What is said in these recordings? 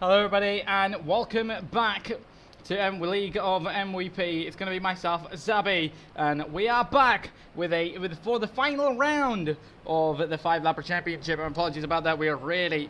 Hello everybody and welcome back to League of MvP. It's going to be myself, Zabi, and we are back for the final round of the 5-lapper championship. Apologies about that, we are really...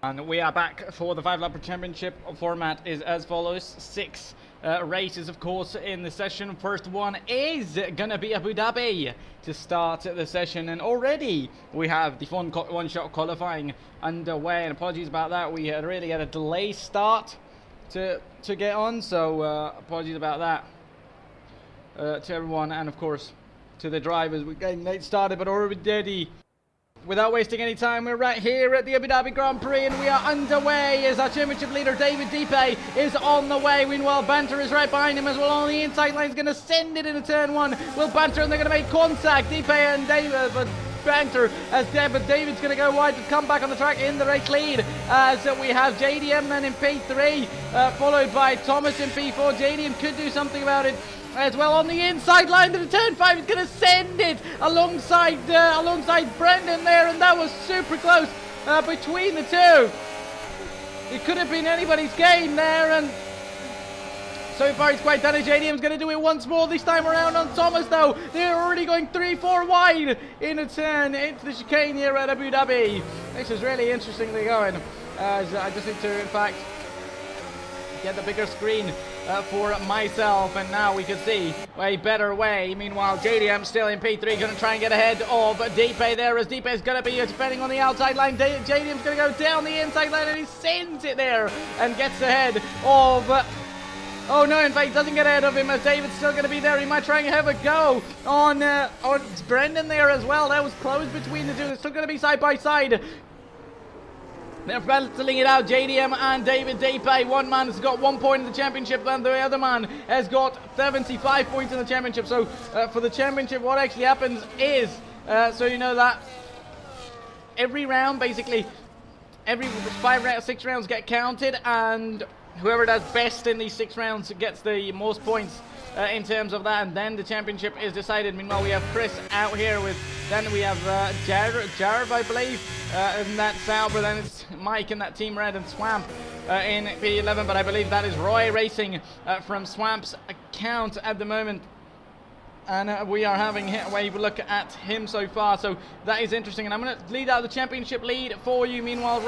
And we are back for the 5-lapper championship. Format is as follows: 6 races, of course, in the session. First one is gonna be Abu Dhabi to start the session, and already we have the one-shot qualifying underway. And apologies about that, we had really had a delay start to get on, so apologies about that to everyone, and of course to the drivers. We're getting late started, but already. Without wasting any time, we're right here at the Abu Dhabi Grand Prix, and we are underway as our championship leader, David Dipe, is on the way. Meanwhile, Banter is right behind him as well on the inside line. He's going to send it into turn one. Will Banter, and they're going to make contact. Dipe and David, but Banter as dead, but David's going to go wide to come back on the track in the race lead. As we have JDM then in P3, followed by Thomas in P4. JDM could do something about it as well on the inside line to the turn 5. He's going to send it alongside Brendan there, and that was super close between the two. It could have been anybody's game there, and so far he's quite done it. JDM's going to do it once more, this time around on Thomas though. They're already going 3-4 wide in a turn into the chicane here at Abu Dhabi. This is really interestingly going. As I just need to, in fact, get the bigger screen for myself, and now we can see a better way. Meanwhile, JDM still in P3, going to try and get ahead of Dipe there, as Dipe is going to be defending on the outside line. JDM's going to go down the inside line, and he sends it there and gets ahead of... oh no, in fact, doesn't get ahead of him, as David's still going to be there. He might try and have a go on Brendan there as well. That was close between the two. They're still going to be side by side. They're battling it out, JDM and David Dipe. One man has got 1 point in the championship, and the other man has got 75 points in the championship. So for the championship, what actually happens is, so you know that every round, basically, every 6 rounds get counted, and whoever does best in these 6 rounds gets the most points in terms of that, and then the championship is decided. Meanwhile, we have Chris out here with, then we have Jarv, I believe, in that Sauber, then it's Mike in that Team Red, and Swamp in P11, but I believe that is Roy Racing from Swamp's account at the moment. And we are having a wave look at him so far, so that is interesting. And I'm going to lead out the championship lead for you. Meanwhile,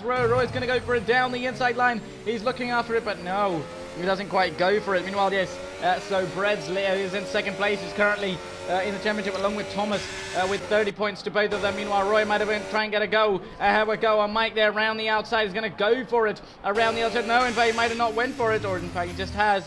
Roy's going to go for it down the inside line. He's looking after it, but no, he doesn't quite go for it. Meanwhile, yes, so Breads is in second place. He's currently in the championship along with Thomas with 30 points to both of them. Meanwhile, Roy might have been trying to get a go. Have a go on Mike there around the outside. He's going to go for it around the outside. No, in fact, he might have not went for it, or in fact, he just has.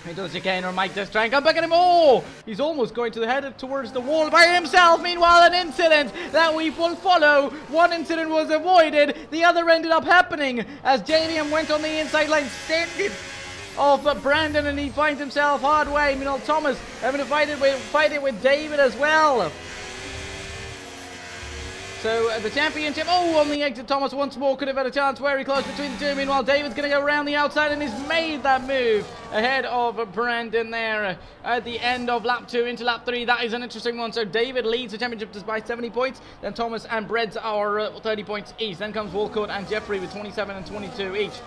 He does again, or Mike does try and come back at him. Oh, he's almost going to the head towards the wall by himself. Meanwhile, an incident that we will follow. One incident was avoided. The other ended up happening as JDM went on the inside line, sent it off Brandon, and he finds himself hard way. Meanwhile, Thomas having to fight it with David as well. So the championship, on the exit, Thomas once more could have had a chance, very close between the two. Meanwhile, David's going to go around the outside, and he's made that move ahead of Brandon there at the end of lap 2 into lap 3. That is an interesting one. So David leads the championship by 70 points. Then Thomas and Breads are 30 points each. Then comes Walcott and Jeffrey with 27 and 22 each.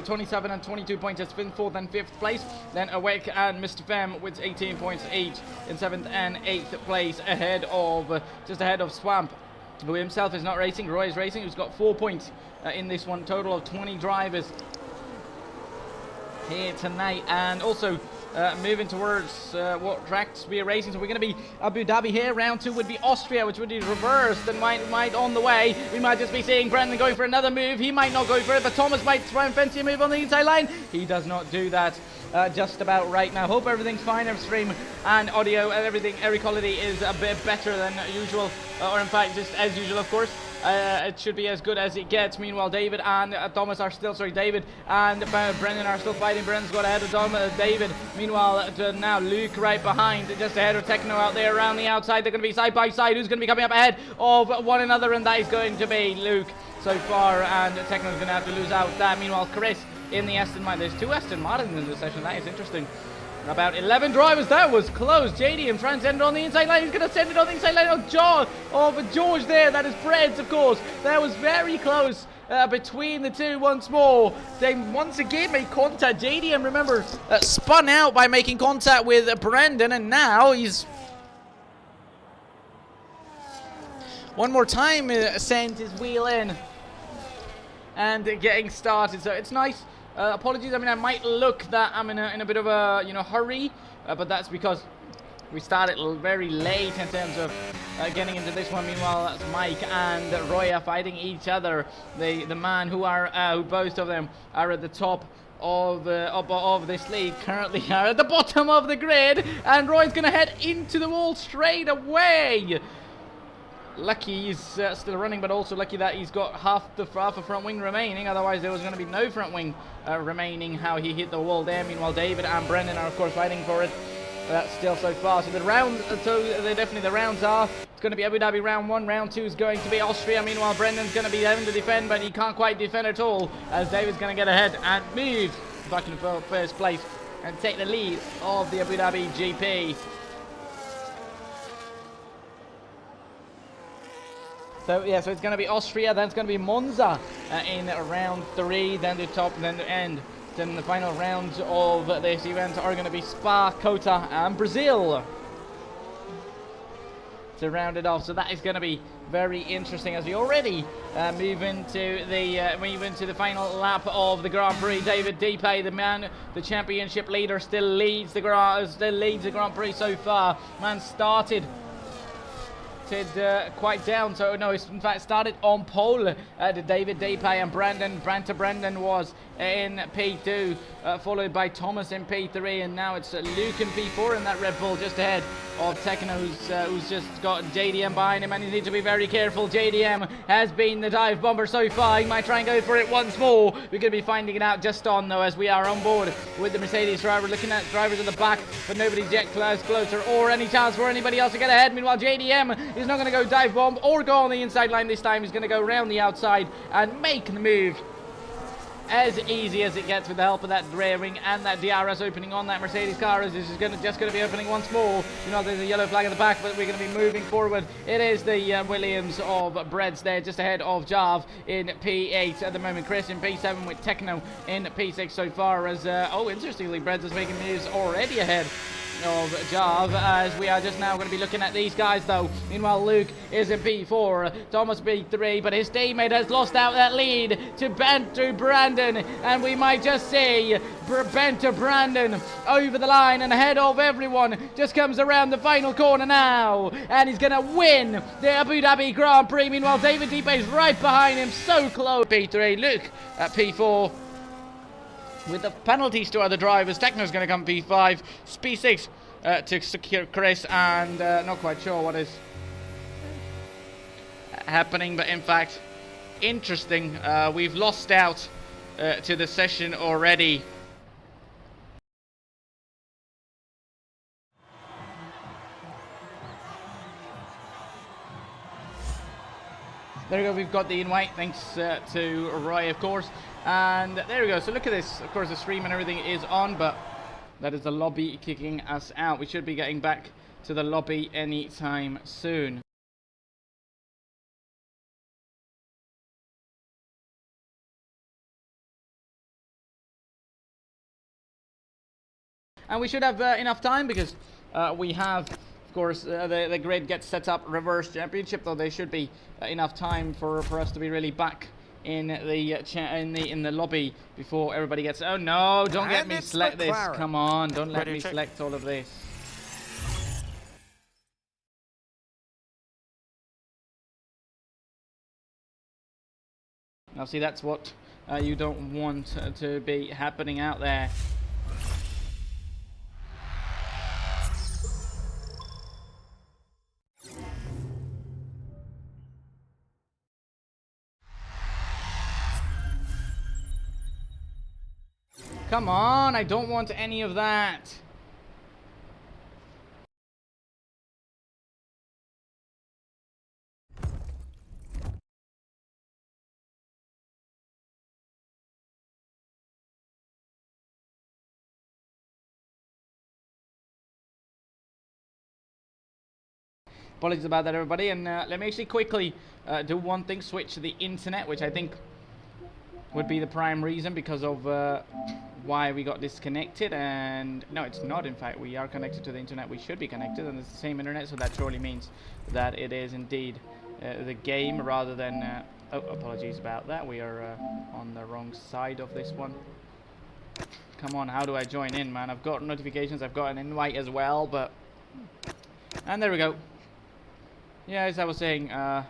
27 and 22 points as 4th and 5th place. Then Awake and Mr. Fem with 18 points each in 7th and 8th place, just ahead of Swamp, who himself is not racing. Roy is racing, who's got 4 points in this one. Total of 20 drivers here tonight. And also moving towards what tracks we are racing. So we're going to be Abu Dhabi here. Round 2 would be Austria, which would be reversed, and might on the way. We might just be seeing Brendan going for another move. He might not go for it, but Thomas might try and fancy a move on the inside line. He does not do that just about right now. Hope everything's fine on stream and audio and everything. Every quality is a bit better than usual, or in fact just as usual, of course. it should be as good as it gets. Meanwhile, David and Thomas are still, David and Brendan are still fighting. Brendan's got ahead of David. Meanwhile, now Luke right behind, just ahead of Techno out there around the outside. They're going to be side by side. Who's going to be coming up ahead of one another? And that is going to be Luke so far, and Techno's going to have to lose out that. Meanwhile, Chris in the Aston Martin. There's 2 Aston Martins in this session. That is interesting. About 11 drivers. That was close. JDM trying to send it on the inside line. He's going to send it on the inside line. But George there. That is Breads, of course. That was very close between the two once more. They once again made contact. JDM, remember, spun out by making contact with Brendan, and now he's one more time sent his wheel in and getting started. So it's nice. Apologies, I mean, I might look that I'm in a bit of a hurry, but that's because we started very late in terms of getting into this one. Meanwhile, that's Mike and Roya fighting each other. The man who both of them are at the top of this league currently are at the bottom of the grid, and Roy's gonna head into the wall straight away. Lucky he's still running, but also lucky that he's got half a front wing remaining. Otherwise, there was going to be no front wing remaining. How he hit the wall there. Meanwhile, David and Brendan are, of course, fighting for it. Still so far. So the rounds, the rounds are. It's going to be Abu Dhabi round 1. Round 2 is going to be Austria. Meanwhile, Brendan's going to be having to defend, but he can't quite defend at all, as David's going to get ahead and move back in first place and take the lead of the Abu Dhabi GP. So yeah, so it's going to be Austria, then it's going to be Monza in round 3, then the top, then the end. Then the final rounds of this event are going to be Spa, Kota, and Brazil to round it off. So that is going to be very interesting as we already move into the final lap of the Grand Prix. David Deepay, the championship leader, still leads the Grand Prix so far. Man started quite down, so no, it's in fact started on pole to David Deepay, and Brandon was in P2, followed by Thomas in P3, and now it's Luke in P4 in that Red Bull just ahead of Techno, who's just got JDM behind him, and he needs to be very careful. JDM has been the dive bomber so far. He might try and go for it once more. We're going to be finding it out just on, though, as we are on board with the Mercedes driver, looking at drivers at the back, but nobody's yet closer or any chance for anybody else to get ahead. Meanwhile, JDM is not going to go dive bomb or go on the inside line this time. He's going to go around the outside and make the move as easy as it gets with the help of that rear wing and that DRS opening on that Mercedes car. As this is just going to be opening once more. You know, there's a yellow flag at the back, but we're going to be moving forward. It is the Williams of Breads there, just ahead of Jav in P8 at the moment. Chris in P7 with Techno in P6 so far. As interestingly, Breads is making moves already ahead of Jav, as we are just now going to be looking at these guys, though. Meanwhile, Luke is in P4, Thomas P3, but his teammate has lost out that lead to Brandon, and we might just see Brandon over the line and ahead of everyone. Just comes around the final corner now, and he's going to win the Abu Dhabi Grand Prix. Meanwhile, David Deepay is right behind him, so close. P3, Luke at P4. With the penalties to other drivers, Techno's going to come P5, P6 to secure Chris, and not quite sure what is happening, but in fact, interesting. We've lost out to the session already. There we go, we've got the invite, thanks to Roy, of course. And there we go, so look at this. Of course, the stream and everything is on, but that is the lobby kicking us out. We should be getting back to the lobby anytime soon. And we should have enough time, because we have, of course, the grid gets set up reverse championship, though there should be enough time for us to be really back in the lobby before everybody gets. Oh no! Don't let me select this. Come on! Don't let me select all of this. Now, see, that's what you don't want to be happening out there. Come on, I don't want any of that. Apologies about that, everybody. And let me actually quickly do one thing, switch to the internet, which I think would be the prime reason because of why we got disconnected. And no, it's not. In fact, we are connected to the internet. We should be connected, and it's the same internet, so that surely means that it is indeed the game rather than... oh, apologies about that. We are on the wrong side of this one. Come on, how do I join in, man? I've got notifications, I've got an invite as well, but... And there we go. Yeah, as I was saying, and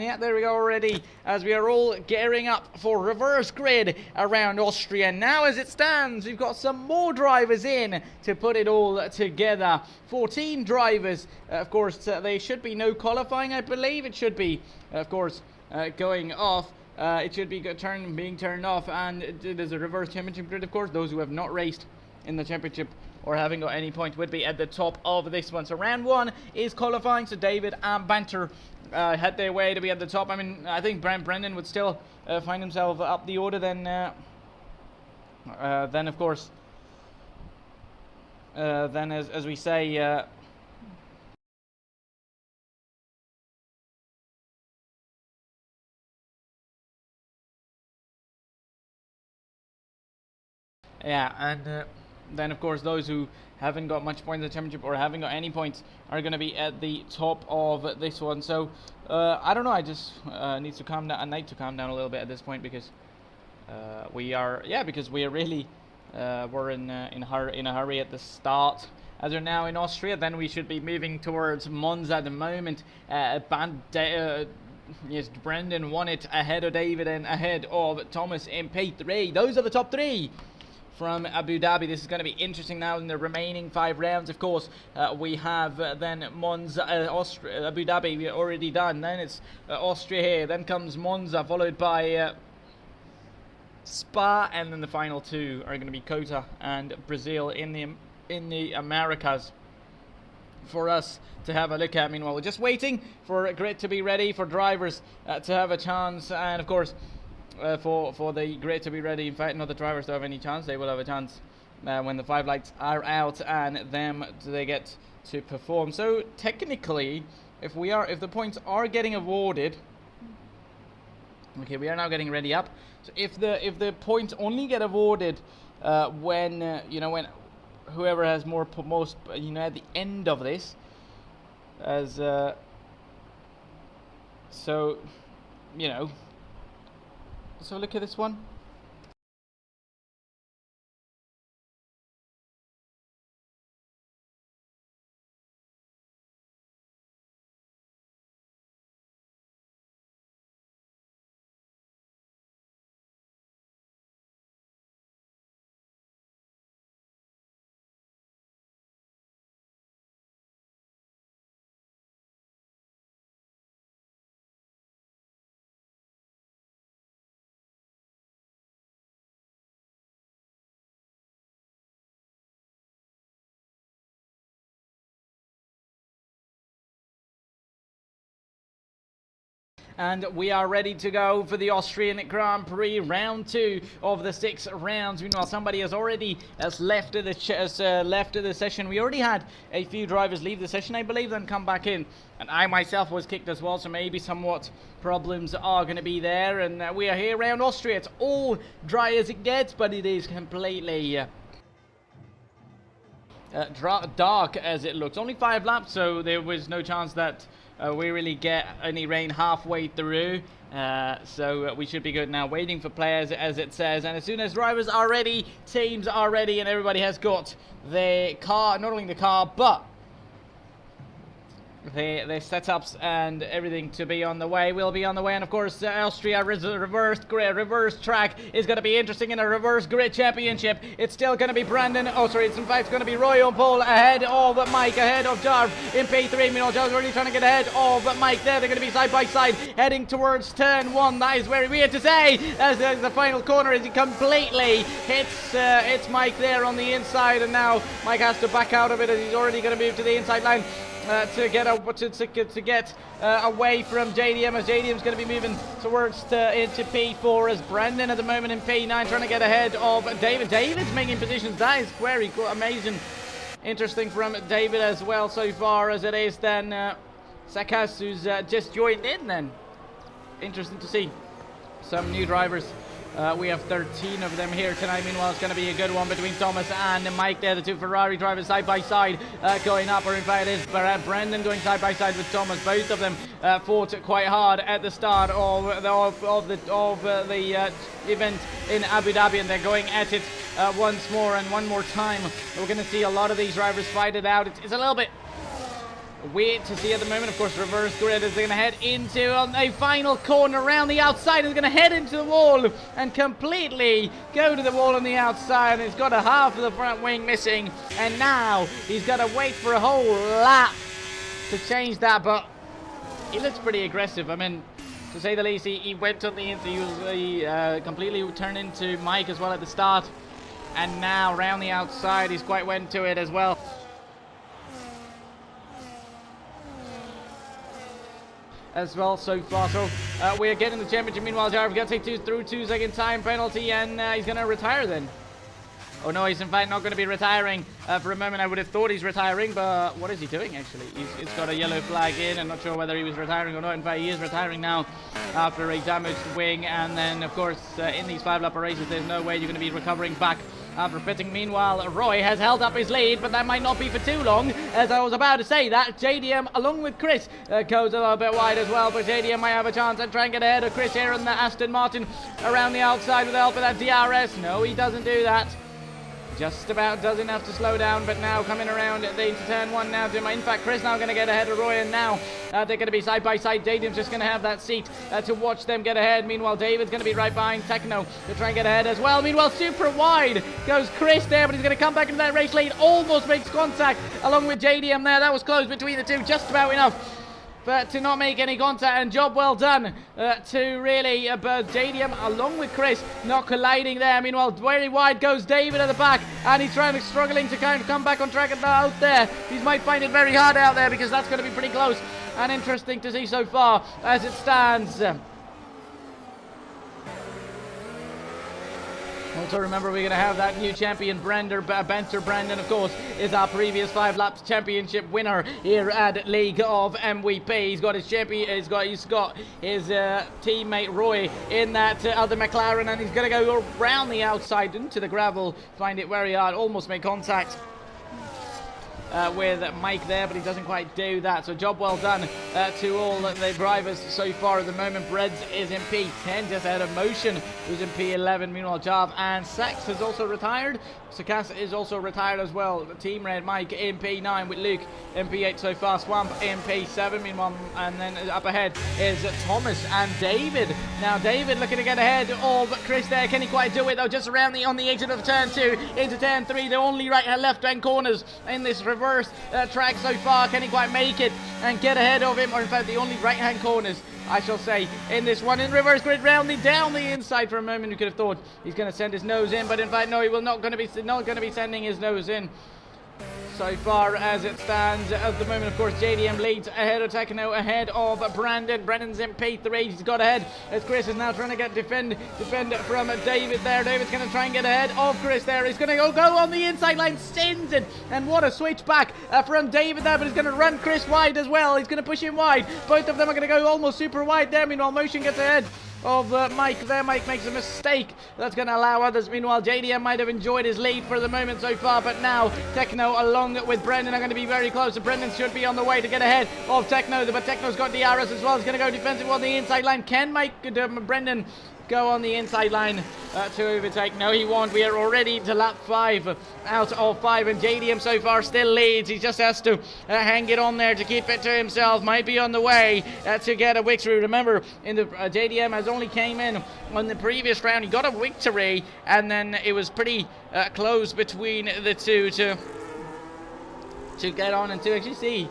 yeah, there we go already, as we are all gearing up for reverse grid around Austria. Now as it stands, we've got some more drivers in to put it all together. 14 drivers, of course, they should be no qualifying, I believe. It should be, of course, going off. It should be being turned off, and there's a reverse championship grid, of course. Those who have not raced in the championship or haven't got any point would be at the top of this one. So round one is qualifying, so David and Banter had their way to be at the top. I mean, I think Brendan would still find himself up the order, then of course, then as we say, yeah, and then of course those who haven't got much points in the championship or haven't got any points are going to be at the top of this one. So I don't know, I just need to calm down. I need to calm down a little bit at this point because we are really we're in a hurry at the start. As we're now in Austria, then we should be moving towards Monza at the moment. Yes, Brendan won it ahead of David and ahead of Thomas in P3. Those are the top three from Abu Dhabi. This is going to be interesting now in the remaining 5 rounds. Of course, we have then Monza, Abu Dhabi, we're already done. Then it's Austria here. Then comes Monza, followed by Spa, and then the final 2 are going to be Kota and Brazil in the Americas for us to have a look at. Meanwhile, we're just waiting for grid to be ready, for drivers to have a chance, and of course for the grid to be ready. In fact, not the drivers to have any chance. They will have a chance when the 5 lights are out and them they get to perform. So technically, if the points are getting awarded, okay, we are now getting ready up. So if the points only get awarded when when whoever has most at the end of this, as so so look at this one. And we are ready to go for the Austrian Grand Prix, round 2 of the 6 rounds. Meanwhile, somebody has already left of the session. We already had a few drivers leave the session, I believe, then come back in. And I myself was kicked as well, so maybe somewhat problems are going to be there. And we are here around Austria. It's all dry as it gets, but it is completely dark as it looks. Only 5 laps, so there was no chance that we really get any rain halfway through, so we should be good now. Waiting for players, as it says, and as soon as drivers are ready, teams are ready, and everybody has got their car, not only the car, but the setups and everything to be on the way. Will be on the way, and of course Austria reversed grid, reverse track is going to be interesting in a reverse grid championship. It's still going to be Brandon, it's in fact going to be Roy on pole ahead of Mike, ahead of Jarv in P3. Meanwhile, Jarv's already trying to get ahead of Mike there. They're going to be side by side heading towards turn 1. That is very weird to say, as the final corner is completely hits Mike there on the inside, and now Mike has to back out of it as he's already going to move to the inside line to get away from JDM, as JDM's going to be moving towards into P4, as Brandon at the moment in P9 trying to get ahead of David. David's making positions. That is very cool, amazing, interesting from David as well so far, as it is then Sakas, who's just joined in then. Interesting to see some new drivers. We have 13 of them here tonight. Meanwhile, it's going to be a good one between Thomas and Mike there. The two Ferrari drivers side by side going up, or in fact it is Brendan going side by side with Thomas. Both of them fought quite hard at the start of the event in Abu Dhabi, and they're going at it once more and one more time. We're going to see a lot of these drivers fight it out. It's a little bit weird to see at the moment. Of course, reverse grid is going to head into a final corner around the outside. Is going to head into the wall and completely go to the wall on the outside. And he's got a half of the front wing missing, and now he's got to wait for a whole lap to change that. But he looks pretty aggressive. I mean, to say the least, he went on the he completely turned into Mike as well at the start, and now around the outside he's quite went to it as well. So far. So we are getting the championship. Meanwhile, Jarv gets a 2-second time penalty, and he's going to retire then. Oh no, he's in fact not going to be retiring. For a moment I would have thought he's retiring, but what is he doing actually? He's got a yellow flag in. I'm not sure whether he was retiring or not. In fact, he is retiring now after a damaged wing, and then of course in these 5-lap races there's no way you're going to be recovering back after pitting. Meanwhile, Roy has held up his lead, but that might not be for too long, as I was about to say that. JDM, along with Chris, goes a little bit wide as well, but JDM might have a chance and try and get ahead of Chris here in the Aston Martin around the outside with the help of that DRS. No, he doesn't do that. Just about does enough to slow down, but now coming around into turn 1 now. In fact, Chris now going to get ahead of Roy, and now they're going to be side by side. JDM's just going to have that seat to watch them get ahead. Meanwhile, David's going to be right behind Techno to try and get ahead as well. Meanwhile, super wide goes Chris there, but he's going to come back into that race lead. Almost makes contact along with JDM there. That was close between the two, just about enough but to not make any contact, and job well done to really JDM along with Chris not colliding there. Meanwhile, very wide goes David at the back, and he's struggling to kind of come back on track out there. He might find it very hard out there, because that's going to be pretty close and interesting to see so far as it stands. Also remember, we're going to have that new champion, Banter Brandon, of course, is our previous 5-lap championship winner here at League of MVP. He's got his champion, he's got his teammate Roy in that other McLaren, and he's going to go around the outside into the gravel, find it very hard, almost make contact with Mike there, but he doesn't quite do that. So job well done to all the drivers so far at the moment. Breads is in P10, just ahead of Motion, who's in P11. Meanwhile, Jarv and Sax has also retired. Sakas is also retired as well. Team Red Mike in P9 with Luke in P8 so far. Swamp in P7. Meanwhile, and then up ahead is Thomas and David. Now David looking to get ahead of Chris there. Can he quite do it though? Just around on the exit of turn 2 into turn 3. The only right and left hand corners in this reverse track so far. Can he quite make it and get ahead of him? Or in fact, the only right hand corners, I shall say, in this one. In reverse grid, rounding down the inside. For a moment you could have thought he's going to send his nose in, but in fact no, he will not going to be sending his nose in. So far as it stands at the moment, of course, JDM leads ahead of Techno, ahead of Brandon. Brandon's in P3. He's got ahead as Chris is now trying to get defend from David there. David's going to try and get ahead of Chris there. He's going to go on the inside line, sends it, and what a switch back from David there, but he's going to run Chris wide as well. He's going to push him wide. Both of them are going to go almost super wide there. Meanwhile, Motion gets ahead of Mike there. Mike makes a mistake that's going to allow others. Meanwhile, JDM might have enjoyed his lead for the moment so far, but now Techno along with Brendan are going to be very close. So Brendan should be on the way to get ahead of Techno, but Techno's got DRS as well. He's going to go defensive on the inside line. Can Brendan go on the inside line to overtake. No, he won't. We are already to lap 5 out of 5, and JDM so far still leads. He just has to hang it on there to keep it to himself. Might be on the way to get a victory. Remember, in the JDM has only came in on the previous round. He got a victory, and then it was pretty close between the two to get on and to actually see.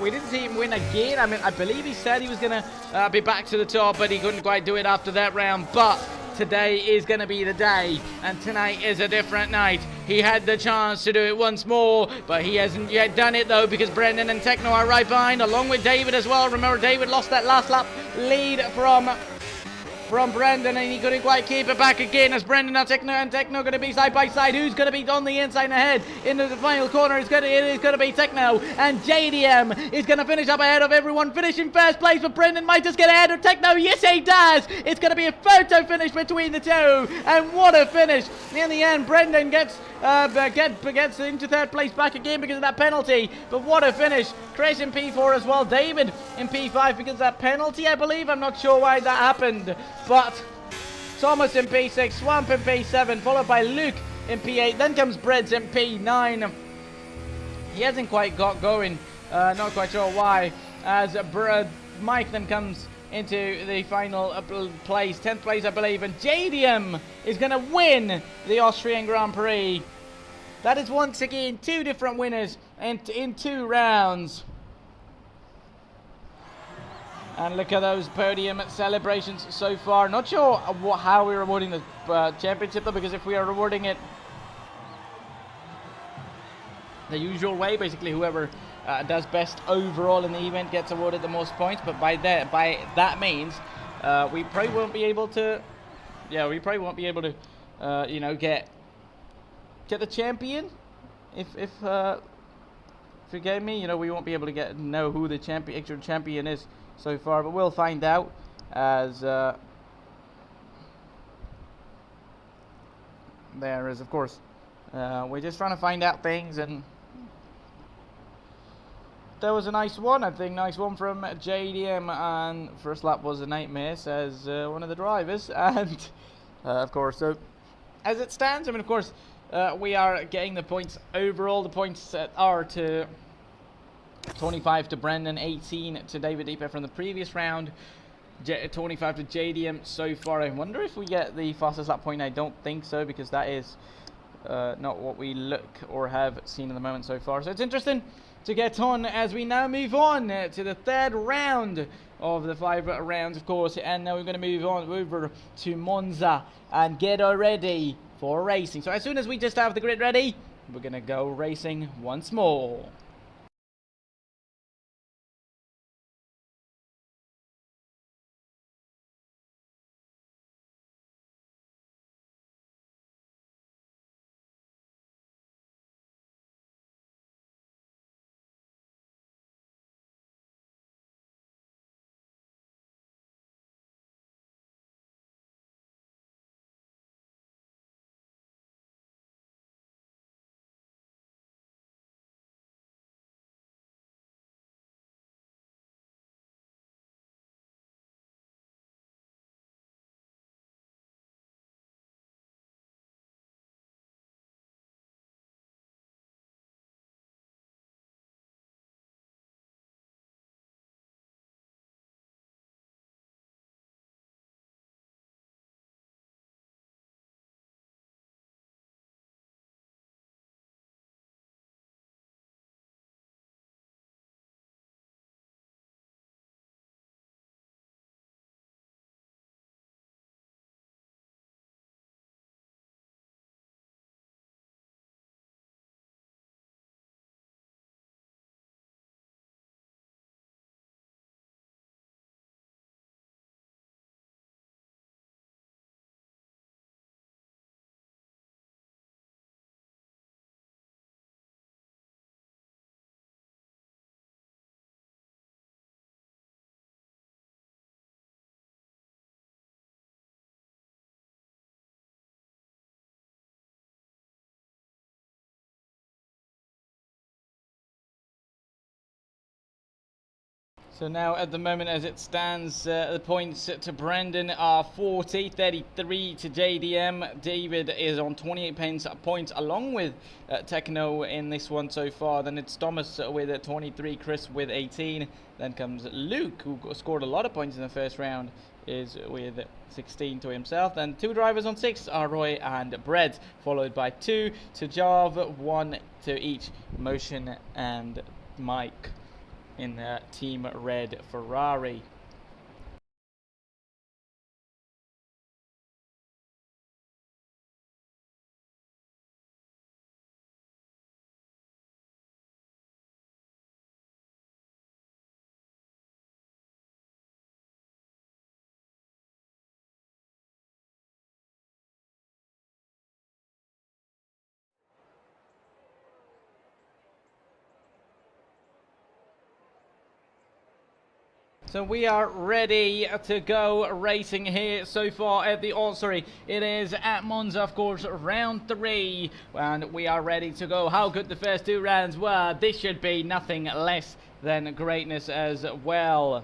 We didn't see him win again. I mean, I believe he said he was going to be back to the top, but he couldn't quite do it after that round. But today is going to be the day, and tonight is a different night. He had the chance to do it once more, but he hasn't yet done it, though, because Brendan and Techno are right behind, along with David as well. Remember, David lost that last lap lead from Brendan, and he couldn't quite keep it back again, as Brendan and Techno going to be side by side. Who's going to be on the inside and ahead into the final corner? It is going to be Techno, and JDM is going to finish up ahead of everyone, finishing first place, but Brendan might just get ahead of Techno. Yes, he does. It's going to be a photo finish between the two, and what a finish. In the end, Brendan gets into third place back again because of that penalty, but what a finish. Chris in P4 as well, David in P5 because of that penalty, I believe. I'm not sure why that happened, but Thomas in P6, Swamp in P7, followed by Luke in P8, then comes Breads in P9. He hasn't quite got going, not quite sure why, as Mike then comes into the final place, 10th place I believe, and JDM is going to win the Austrian Grand Prix. That is once again 2 different winners in 2 rounds. And look at those podium celebrations so far. Not sure how we're rewarding the championship though, because if we are rewarding it the usual way, basically whoever does best overall in the event gets awarded the most points. But by that means we probably won't be able to. Yeah, we probably won't be able to, you know, get the champion. If you get me, you know, we won't be able to know who the actual champion is so far, but we'll find out as there is, of course, we're just trying to find out things, and that was a nice one, I think. Nice one from JDM, and first lap was a nightmare, says one of the drivers. And of course, so as it stands, I mean, of course, we are getting the points overall. The points are to 25 to Brendan, 18 to David Deeper from the previous round, 25 to JDM so far. I wonder if we get the fastest lap point. I don't think so, because that is not what we look or have seen in the moment so far. So it's interesting to get on as we now move on to the 3rd round of the 5 rounds, of course, and now we're going to move on over to Monza and get ready for racing. So as soon as we just have the grid ready, we're going to go racing once more. So now at the moment as it stands, the points to Brendan are 40, 33 to JDM. David is on 28 points along with Techno in this one so far. Then it's Thomas with 23, Chris with 18. Then comes Luke, who scored a lot of points in the first round, is with 16 to himself. Then two drivers on 6 are Roy and Brett, followed by 2 to Jav, 1 to each Motion and Mike in the Team Red Ferrari. So we are ready to go racing here so far at the, it is at Monza, of course, round 3, and we are ready to go. How good the first 2 rounds were. This should be nothing less than greatness as well.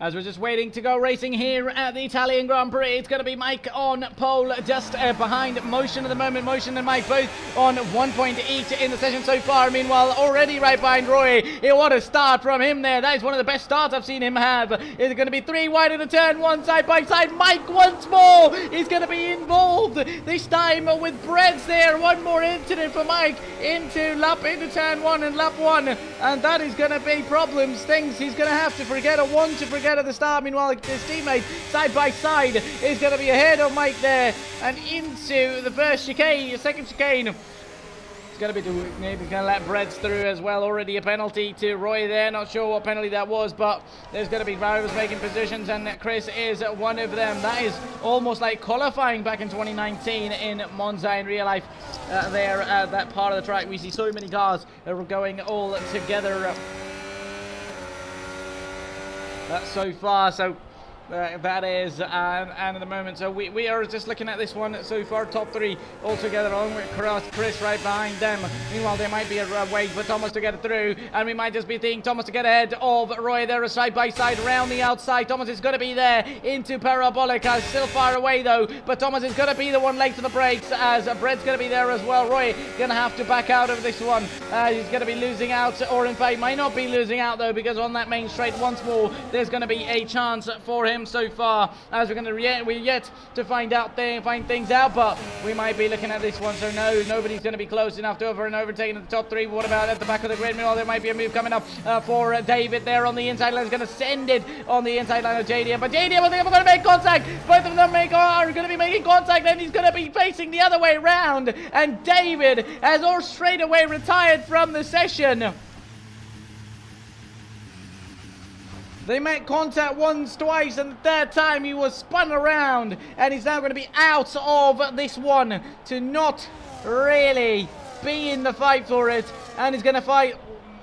As we're just waiting to go racing here at the Italian Grand Prix, it's going to be Mike on pole, just behind Motion at the moment. Motion and Mike both on 1 point each in the session so far. Meanwhile, already right behind Roy. What a start from him there. That is one of the best starts I've seen him have. It's going to be 3 wide in the turn, 1 side by side. Mike once more is going to be involved. This time with Breads there. One more incident for Mike into turn 1 and lap 1. And that is going to be problems. Things he's going to have to forget a 1 to forget at the start. Meanwhile, his teammate side by side is going to be ahead of Mike there and into the first chicane, second chicane. It's going to be maybe going to let Breads through as well. Already a penalty to Roy there. Not sure what penalty that was, but there's going to be drivers making positions, and Chris is one of them. That is almost like qualifying back in 2019 in Monza in real life. There at that part of the track, we see so many cars that are going all together. So far, so that is, and at the moment, so we are just looking at this one so far, top 3 all together, along with Chris right behind them. Meanwhile, there might be a wait for Thomas to get through, and we might just be seeing Thomas to get ahead of Roy there, side by side around the outside. Thomas is going to be there into Parabolica, still far away though, but Thomas is going to be the one late to the brakes, as Brett's going to be there as well. Roy going to have to back out of this one. He's going to be losing out, or in fact might not be losing out though, because on that main straight once more there's going to be a chance for him so far, as we're yet to find things out, but we might be looking at this one. So no, nobody's going to be close enough to overtaking the top 3. What about at the back of the grid? Meanwhile, there might be a move coming up for David there on the inside line. He's going to send it on the inside line of JDM, but JDM are going to make contact. Both of them are going to be making contact, and he's going to be facing the other way round, and David has all straight away retired from the session. They made contact once, twice, and the third time he was spun around, and he's now going to be out of this one to not really be in the fight for it, and he's going to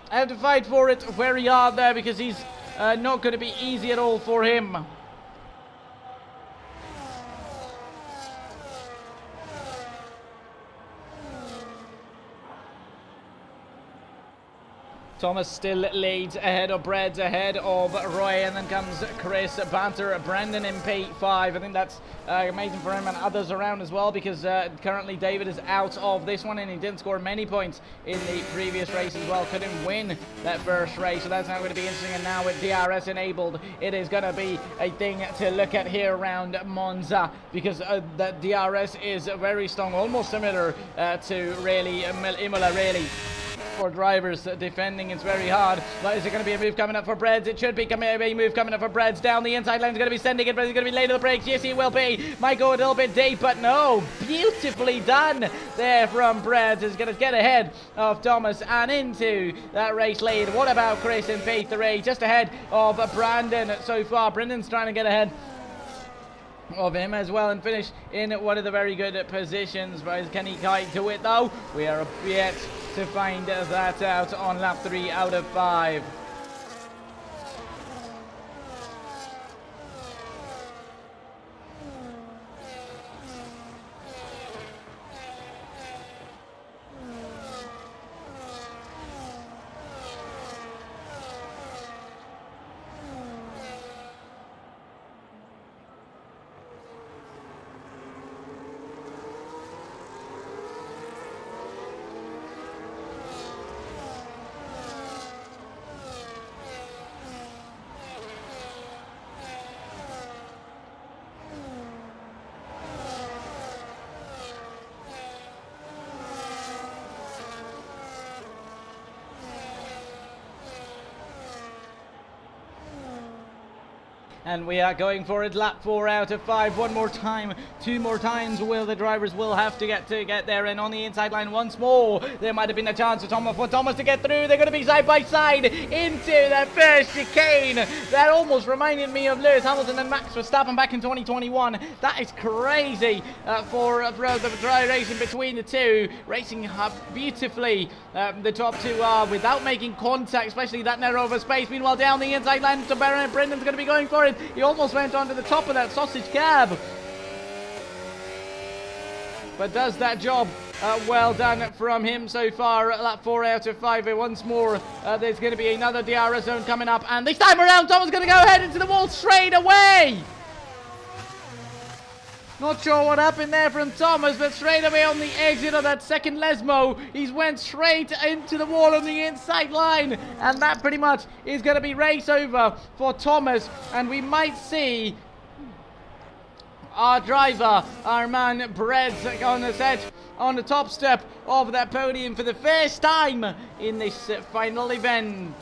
have to fight for it very hard there, because he's not going to be easy at all for him. Thomas still leads ahead of Breads, ahead of Roy, and then comes Chris, Banter, Brandon in P5. I think that's amazing for him and others around as well, because currently David is out of this one, and he didn't score many points in the previous race as well. Couldn't win that first race, so that's now going to be interesting. And now with DRS enabled, it is going to be a thing to look at here around Monza, because the DRS is very strong, almost similar to really Imola, really. For drivers defending, it's very hard. But is it going to be a move coming up for Breads? It should be a move coming up for Breads. Down the inside line, is going to be sending it, but he's going to be late to the brakes. Yes, he will be. Might go a little bit deep, but no. Beautifully done there from Breads. Is going to get ahead of Thomas and into that race lead. What about Chris in P3? Just ahead of Brandon so far. Brandon's trying to get ahead of him as well and finish in one of the very good positions. But can he quite do it though? We are yet to find that out on lap 3 out of 5. And we are going for it, lap 4 out of 5. One more time, 2 more times the drivers will have to get there. And on the inside line once more, there might have been a chance for Thomas to get through. They're going to be side by side into that first chicane. That almost reminded me of Lewis Hamilton and Max Verstappen back in 2021. That is crazy for the dry racing between the two. Racing beautifully, the top two are, without making contact, especially that narrow of a space. Meanwhile, down the inside line, Brendan's going to be going for it. He almost went onto the top of that sausage cab, but does that job. Well done from him so far. Lap 4 out of 5. Once more, there's going to be another DRS zone coming up, and this time around, Thomas going to go ahead into the wall straight away. Not sure what happened there from Thomas, but straight away on the exit of that second Lesmo, he's went straight into the wall on the inside line, and that pretty much is going to be race over for Thomas, and we might see our driver, our man Breads, on the top step of that podium for the first time in this final event.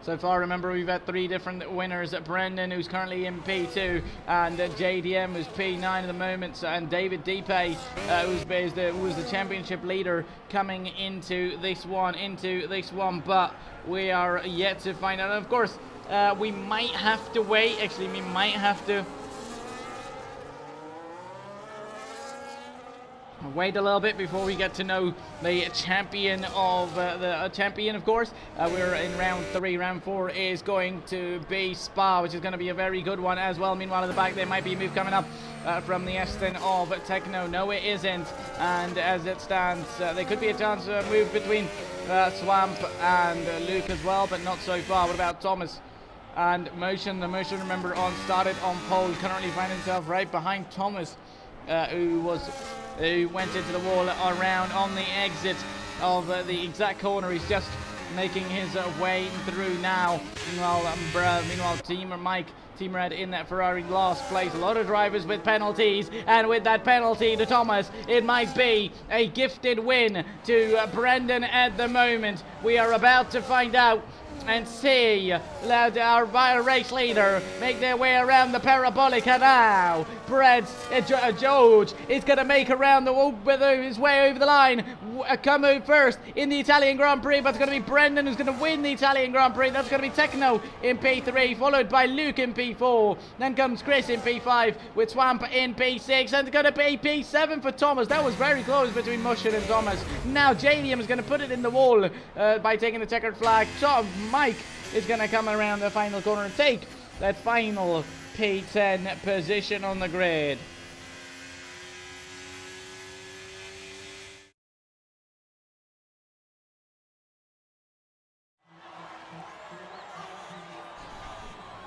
So far, remember, we've had 3 different winners. Brendan, who's currently in P2, and JDM, who's P9 at the moment, and David Deepay, who was the championship leader coming into this one. But we are yet to find out. And of course, we might have to wait. Actually, we might have to wait a little bit before we get to know the champion of of course. We're in round 3. Round 4 is going to be Spa, which is going to be a very good one as well. Meanwhile, in the back there might be a move coming up from the Aston of Techno. No, it isn't, and as it stands, there could be a chance of a move between Swamp and Luke as well, but not so far. What about Thomas and Motion? The Motion, remember, started on pole, currently finds himself right behind Thomas, who went into the wall around on the exit of the exact corner. He's just making his way through now. Meanwhile, Team Red in that Ferrari last place. A lot of drivers with penalties, and with that penalty to Thomas, it might be a gifted win to Brendan at the moment. We are about to find out and see our race leader make their way around the parabolic now. George is going to make around his way over the line. Come first in the Italian Grand Prix, but it's going to be Brendan who's going to win the Italian Grand Prix. That's going to be Techno in P3, followed by Luke in P4. Then comes Chris in P5 with Swamp in P6, and it's going to be P7 for Thomas. That was very close between Mushin and Thomas. Now JDM is going to put it in the wall by taking the checkered flag. Mike is going to come around the final corner and take that final P10 position on the grid.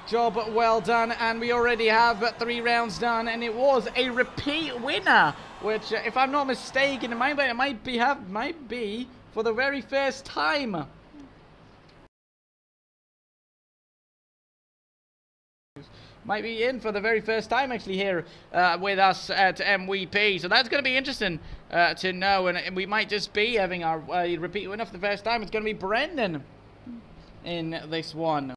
Job well done, and we already have 3 rounds done, and it was a repeat winner, which, if I'm not mistaken, it might be for the very first time. Might be in for the very first time actually here with us at MvP, so that's going to be interesting to know, and we might just be having our repeat winner for the first time. It's going to be Brendan in this one.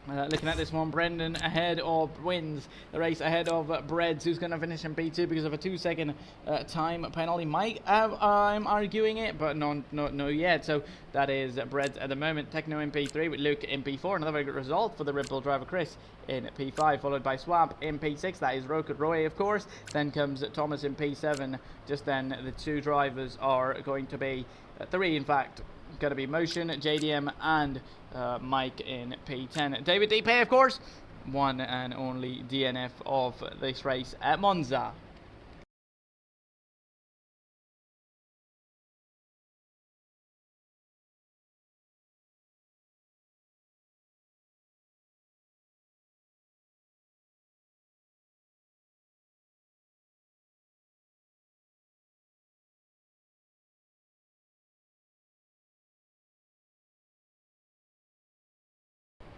Looking at this one, Brendan wins the race ahead of Breads, who's going to finish in P2 because of a 2-second time penalty. I'm arguing it, but no yet. So that is Breads at the moment. Techno in P3 with Luke in P4. Another very good result for the Red Bull driver Chris in P5, followed by Swamp in P6. That is Roy, of course. Then comes Thomas in P7. Just then, the two drivers are going to be, three in fact, going to be Motion, JDM, and Mike in P10. David DP, of course, one and only DNF of this race at Monza.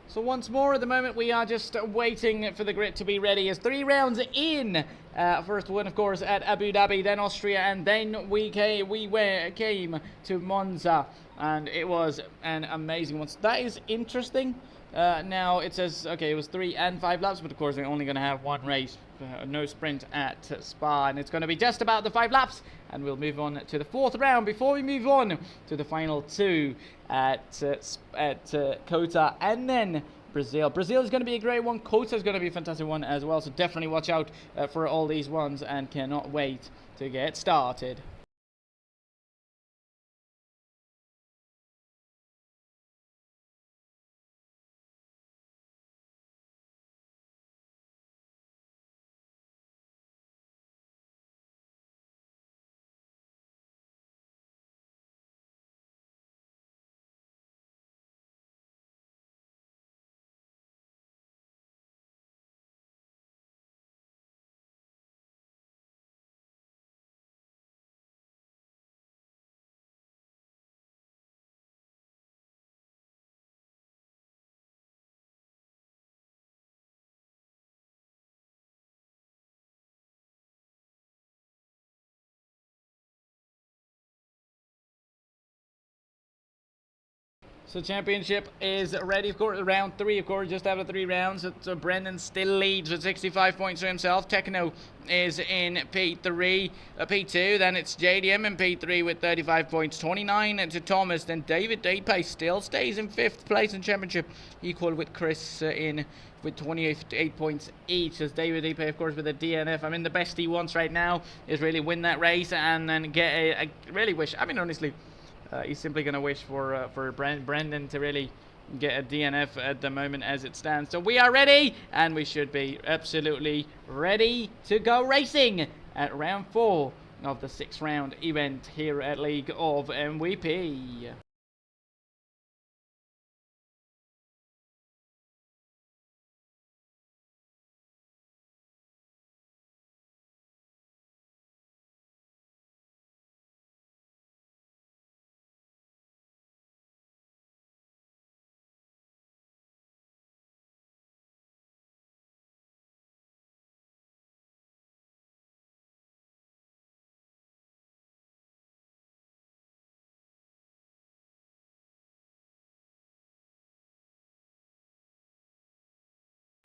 So once more, at the moment, we are just waiting for the grid to be ready. As 3 rounds in, first one, of course, at Abu Dhabi, then Austria, and then we came to Monza, and it was an amazing one. So that is interesting. Now it says, okay, it was 3 and 5 laps, but of course we're only going to have one race, no sprint at Spa, and it's going to be just about the 5 laps, and we'll move on to the 4th round before we move on to the final 2 at Kota, and then Brazil. Brazil is going to be a great one. Kota is going to be a fantastic one as well, so definitely watch out for all these ones, and cannot wait to get started. So championship is ready, of course, round 3, of course, just after 3 rounds. So Brendan still leads with 65 points to himself. Techno is in P3, P2, then it's JDM in P3 with 35 points, 29 to Thomas. Then David Depe still stays in 5th place in championship, equal with Chris with 28 points each, as David Depe, of course, with a DNF. I mean, the best he wants right now is really win that race and then get I really wish, I mean, honestly, he's simply going to wish for Brendan to really get a DNF at the moment as it stands. So we are ready, and we should be absolutely ready to go racing at round 4 of the 6th round event here at League of MVP.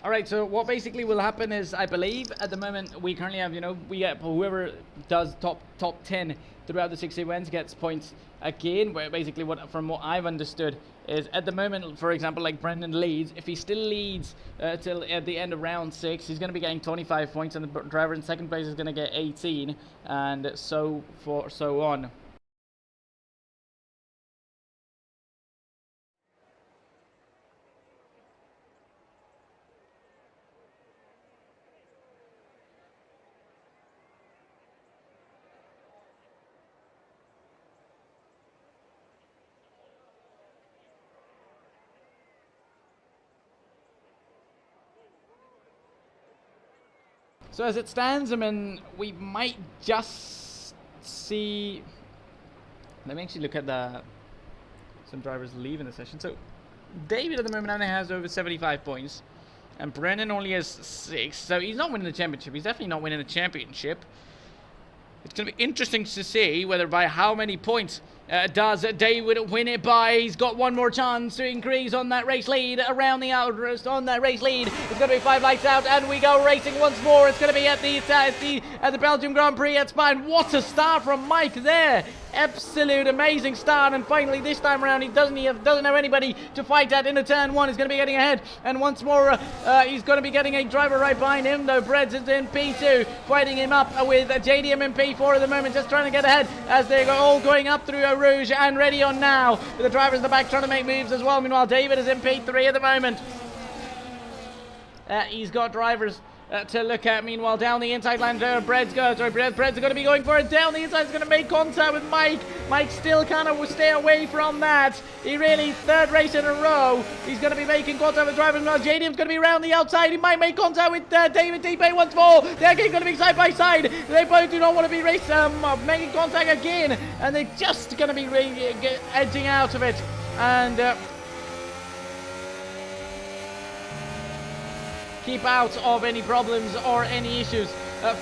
Alright, so what basically will happen is, I believe, at the moment, we currently have, we get whoever does top 10 throughout the 6 events gets points again, where basically, from what I've understood, is at the moment, for example, like Brendan leads, if he still leads till at the end of round 6, he's going to be getting 25 points, and the driver in 2nd place is going to get 18, and so on. So as it stands, I mean, we might just see. Let me actually look at some drivers leaving the session. So David at the moment only has over 75 points, and Brennan only has 6. So he's not winning the championship. He's definitely not winning the championship. It's going to be interesting to see whether by how many points Does David win it by? He's got one more chance to increase on that race lead. Around the outrest on that race lead. It's going to be 5 lights out, and we go racing once more. It's going to be at the Belgium Grand Prix at Spa. What a start from Mike there! Absolute amazing start, and finally this time around he doesn't have anybody to fight at in a turn one. He's going to be getting ahead, and once more he's going to be getting a driver right behind him, though Breads is in P2, fighting him up with JDM in P4 at the moment, just trying to get ahead as they're all going up through Rouge and ready on now. The drivers in the back trying to make moves as well. Meanwhile, David is in P3 at the moment. He's got drivers to look at. Meanwhile, down the inside line, Breads are going to be going for it. Down the inside is going to make contact with Mike. Mike still kind of will stay away from that. He really, third race in a row, he's going to be making contact with drivers. Now JDM's going to be around the outside. He might make contact with David Deepay once more. They're going to be side by side. They both do not want to be making contact again, and they're just going to be edging out of it. And keep out of any problems or any issues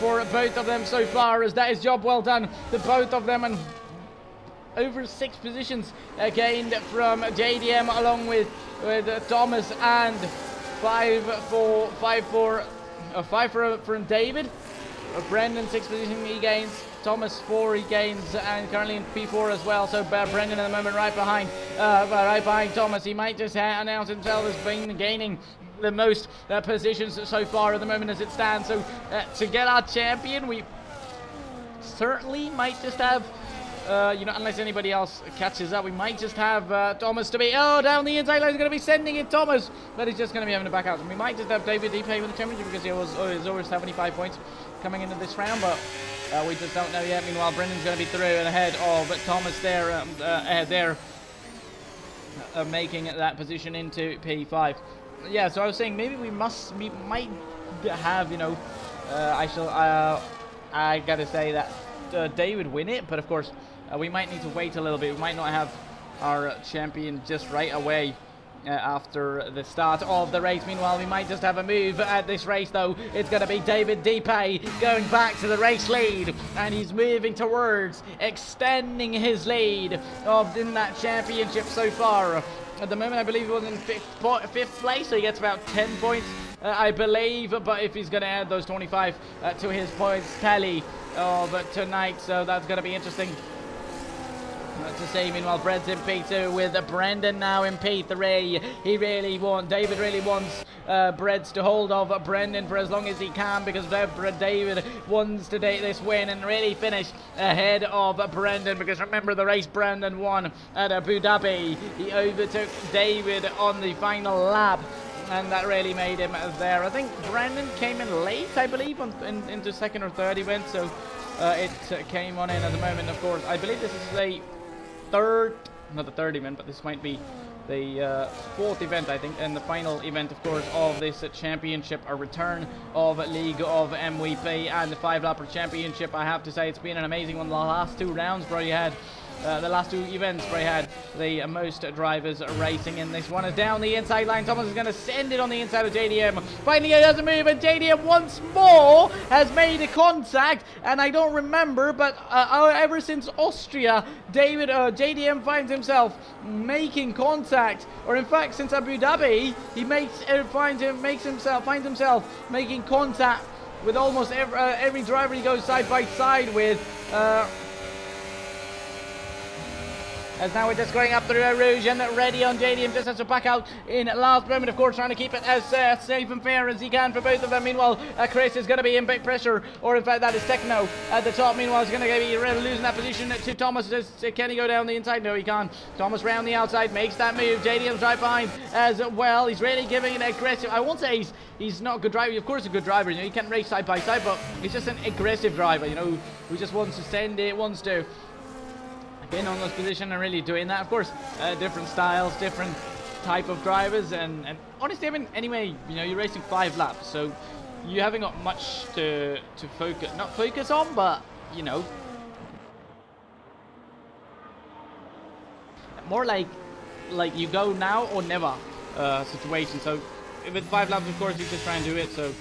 for both of them so far, as that is job well done to both of them. And over 6 positions gained from JDM along with Thomas, and 5 from David. Brendan 6 position he gains, Thomas 4 he gains, and currently in P4 as well. So Brendan at the moment right behind Thomas. He might just announce himself as being gaining the most positions so far at the moment as it stands. So to get our champion, we certainly might just have unless anybody else catches up, we might just have Thomas to be down the inside line. He's going to be sending it Thomas, but he's just going to be having to back out. And we might just have David Deepay with the championship because he was over 75 points coming into this round, but we just don't know yet. Meanwhile, Brendan's going to be through and ahead of Thomas there, making that position into P5. Yeah, so I was saying maybe we might have, I gotta say that David win it, but of course we might need to wait a little bit. We might not have our champion just right away after the start of the race. Meanwhile, we might just have a move at this race though. It's going to be David Deepay going back to the race lead, and he's moving towards extending his lead in that championship so far. At the moment, I believe he was in fifth place, so he gets about 10 points, I believe. But if he's going to add those 25 to his points tally but tonight, so that's going to be interesting to see. Meanwhile, Bread's in P2 with Brendan now in P3. David really wants Breads to hold off Brendan for as long as he can, because David wants to take this win and really finish ahead of Brendan, because remember the race Brendan won at Abu Dhabi. He overtook David on the final lap, and that really made him there. I think Brendan came in late, I believe, into second or third event, so it came on in at the moment. Of course, I believe this is the not the third event, but this might be the fourth event, I think, and the final event, of course, of this championship, a return of League of MvP and the 5-lapper championship. I have to say it's been an amazing one. The last 2 rounds, bro, you had the last 2 events where he had the most drivers racing in this one. Is down the inside line. Thomas is going to send it on the inside of JDM. Finally, he does a move, and JDM once more has made a contact. And I don't remember, but ever since Austria, JDM finds himself making contact, or in fact, since Abu Dhabi, he finds himself making contact with almost every driver he goes side by side with. As now we're just going up through Rouge and ready on JDM, just has to back out in last moment, of course, trying to keep it as safe and fair as he can for both of them. Meanwhile, Chris is going to be in big pressure, or in fact that is Techno at the top. Meanwhile, he's going to be losing that position to Thomas. Can he go down the inside? No, he can't. Thomas round the outside, makes that move. JDM's right behind as well. He's really giving it aggressive. I won't say he's not a good driver. Of course, a good driver. He can't race side by side, but he's just an aggressive driver, who just wants to send it, wants to in on this position and really doing that. Of course, different styles, different type of drivers, and honestly, anyway, you're racing 5 laps, so you haven't got much to focus on, but more like you go now or never situation. So with 5 laps, of course, you just try and do it. So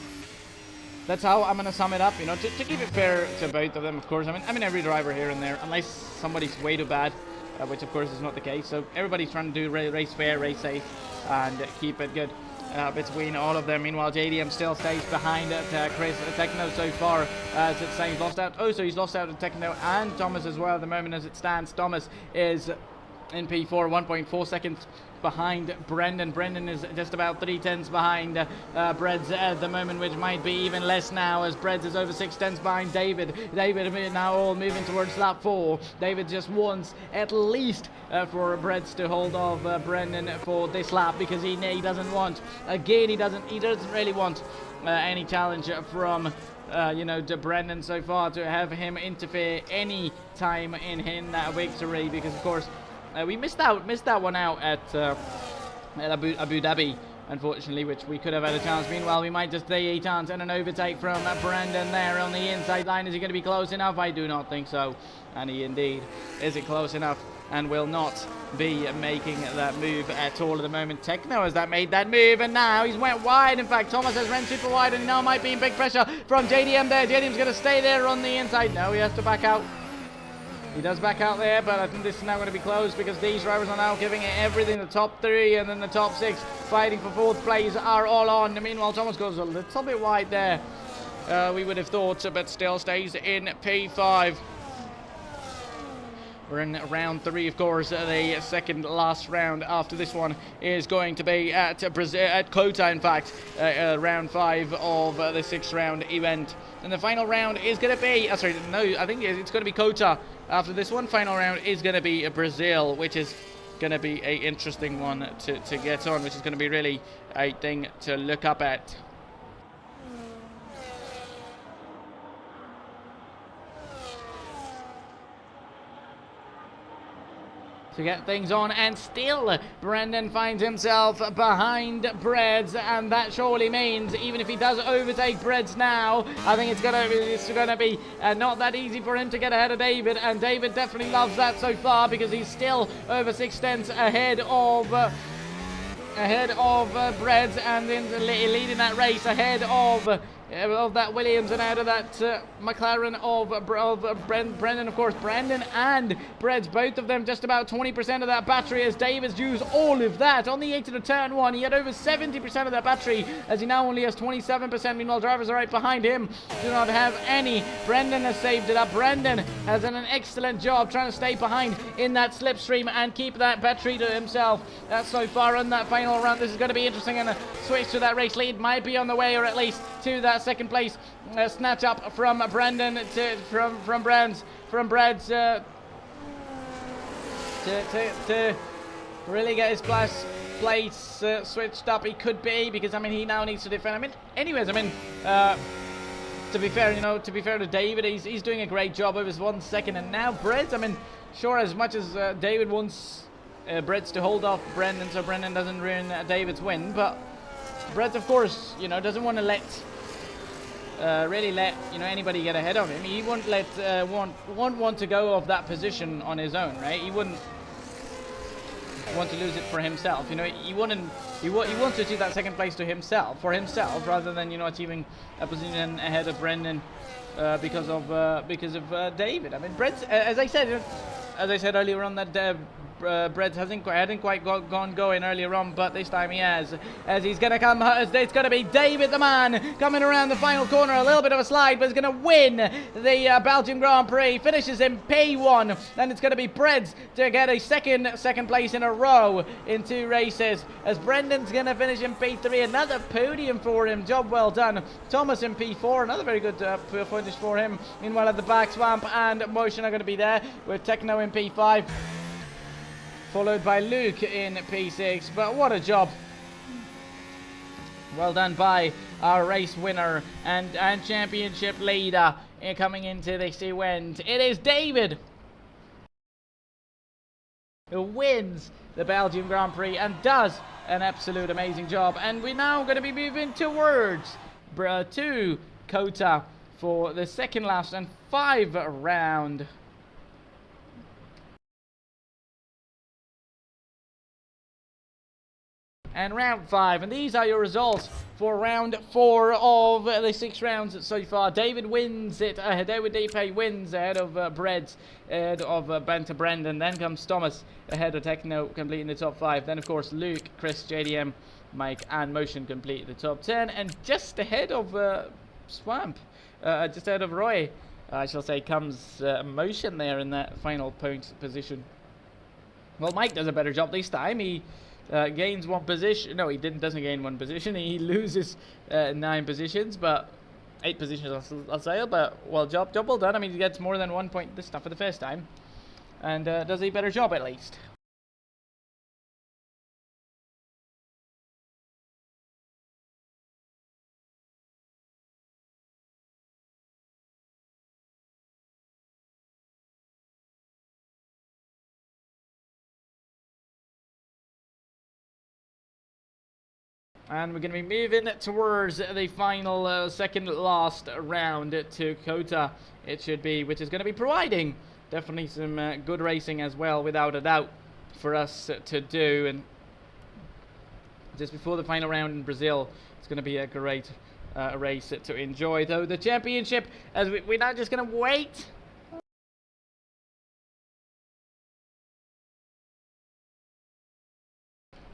that's how I'm going to sum it up, to keep it fair to both of them, of course. I mean every driver here and there, unless somebody's way too bad, which of course is not the case. So everybody's trying to do race fair, race safe, and keep it good between all of them. Meanwhile, JDM still stays behind Chris Techno so far, as it's saying he's lost out. Oh, so he's lost out to Techno and Thomas as well at the moment as it stands. Thomas is in P4, 1.4 seconds behind Brendan. Brendan is just about 3/10 behind Breads at the moment, which might be even less now, as Breads is over 6/10 behind David. David now all moving towards lap 4. David just wants at least for Breads to hold off Brendan for this lap, because he doesn't want, again, he doesn't really want any challenge from to Brendan so far, to have him interfere any time in that victory, because of course we missed that one out at Abu Dhabi, unfortunately, which we could have had a chance. Meanwhile, we might just take a chance and an overtake from Brandon there on the inside line. Is he going to be close enough? I do not think so. And he indeed isn't close enough, and will not be making that move at all at the moment. Techno has made that move, and now he's went wide. In fact, Thomas has ran super wide, and he now might be in big pressure from JDM there. JDM's going to stay there on the inside. No, he has to back out. He does back out there, but I think this is now going to be close, because these drivers are now giving it everything. The top 3 and then the top 6 fighting for 4th place are all on. Meanwhile, Thomas goes a little bit wide there, we would have thought, but still stays in P5. We're in round 3, of course. The second last round after this one is going to be at Kota, in fact, round 5 of the 6th round event. And the final round is going to be, I think it's going to be Kota. After this one, final round is going to be Brazil, which is going to be an interesting one to get on, which is going to be really a thing to look up at. To get things on, and still Brendan finds himself behind Breads, and that surely means, even if he does overtake Breads now, I think it's gonna be not that easy for him to get ahead of David, and David definitely loves that so far, because he's still over 6/10 ahead of Breads, and then leading that race ahead of that Williams, and out of that McLaren of Brendan, of course. Brendan and Breads, both of them just about 20% of that battery, as David's used all of that on the 8 to the turn 1. He had over 70% of that battery, as he now only has 27%. Meanwhile, drivers are right behind him do not have any. Brendan has saved it up. Brendan has done an excellent job trying to stay behind in that slipstream and keep that battery to himself. That's so far on that final run. This is going to be interesting, and a switch to that race lead might be on the way, or at least to that second place snatch up from Brendan from Breads to really get his place switched up. He could be, because he now needs to defend. To be fair, to to David, he's doing a great job over his 1 second, and now Breads, sure, as much as David wants Breads to hold off Brendan so Brendan doesn't ruin David's win, but Breads, of course, doesn't want to let anybody get ahead of him. He won't let want to go off that position on his own, right? He wouldn't want to lose it for himself. He wants to achieve that second place for himself, rather than achieving a position ahead of Brendan because of David. Breads, as I said earlier on, that Breads hadn't quite gone going earlier on, but this time he has, as he's going to come. It's going to be David, the man, coming around the final corner. A little bit of a slide, but he's going to win the Belgium Grand Prix. Finishes in P1, and it's going to be Breads to get a second place in a row in 2 races, as Brendan's going to finish in P3. Another podium for him. Job well done. Thomas in P4, another very good footage for him. Meanwhile, at the back, Swamp and Motion are going to be there, with Techno in P5. Followed by Luke in P6, but what a job. Well done by our race winner and championship leader coming into this event. It is David who wins the Belgium Grand Prix and does an absolute amazing job. And we're now going to be moving towards to Kota for the second last and 5 round. and round 5. And these are your results for round 4 of the 6 rounds so far. David wins it. David Deepay wins ahead of Breads, ahead of Banta Brendan. Then comes Thomas ahead of Techno, completing the top 5. Then, of course, Luke, Chris, JDM, Mike, and Motion complete the top 10. And just ahead of Swamp, just ahead of Roy, I shall say, comes Motion there in that final point position. Well, Mike does a better job this time. He gains 1 position. No, he doesn't gain 1 position. He loses 9 positions, but 8 positions, I'll say. But well, job well done. I mean, he gets more than 1 point this time for the first time, and does a better job at least. And we're going to be moving towards the final second last round to Kota, it should be, which is going to be providing definitely some good racing as well, without a doubt, for us to do. And just before the final round in Brazil, it's going to be a great race to enjoy. Though the championship, as we're now just going to wait.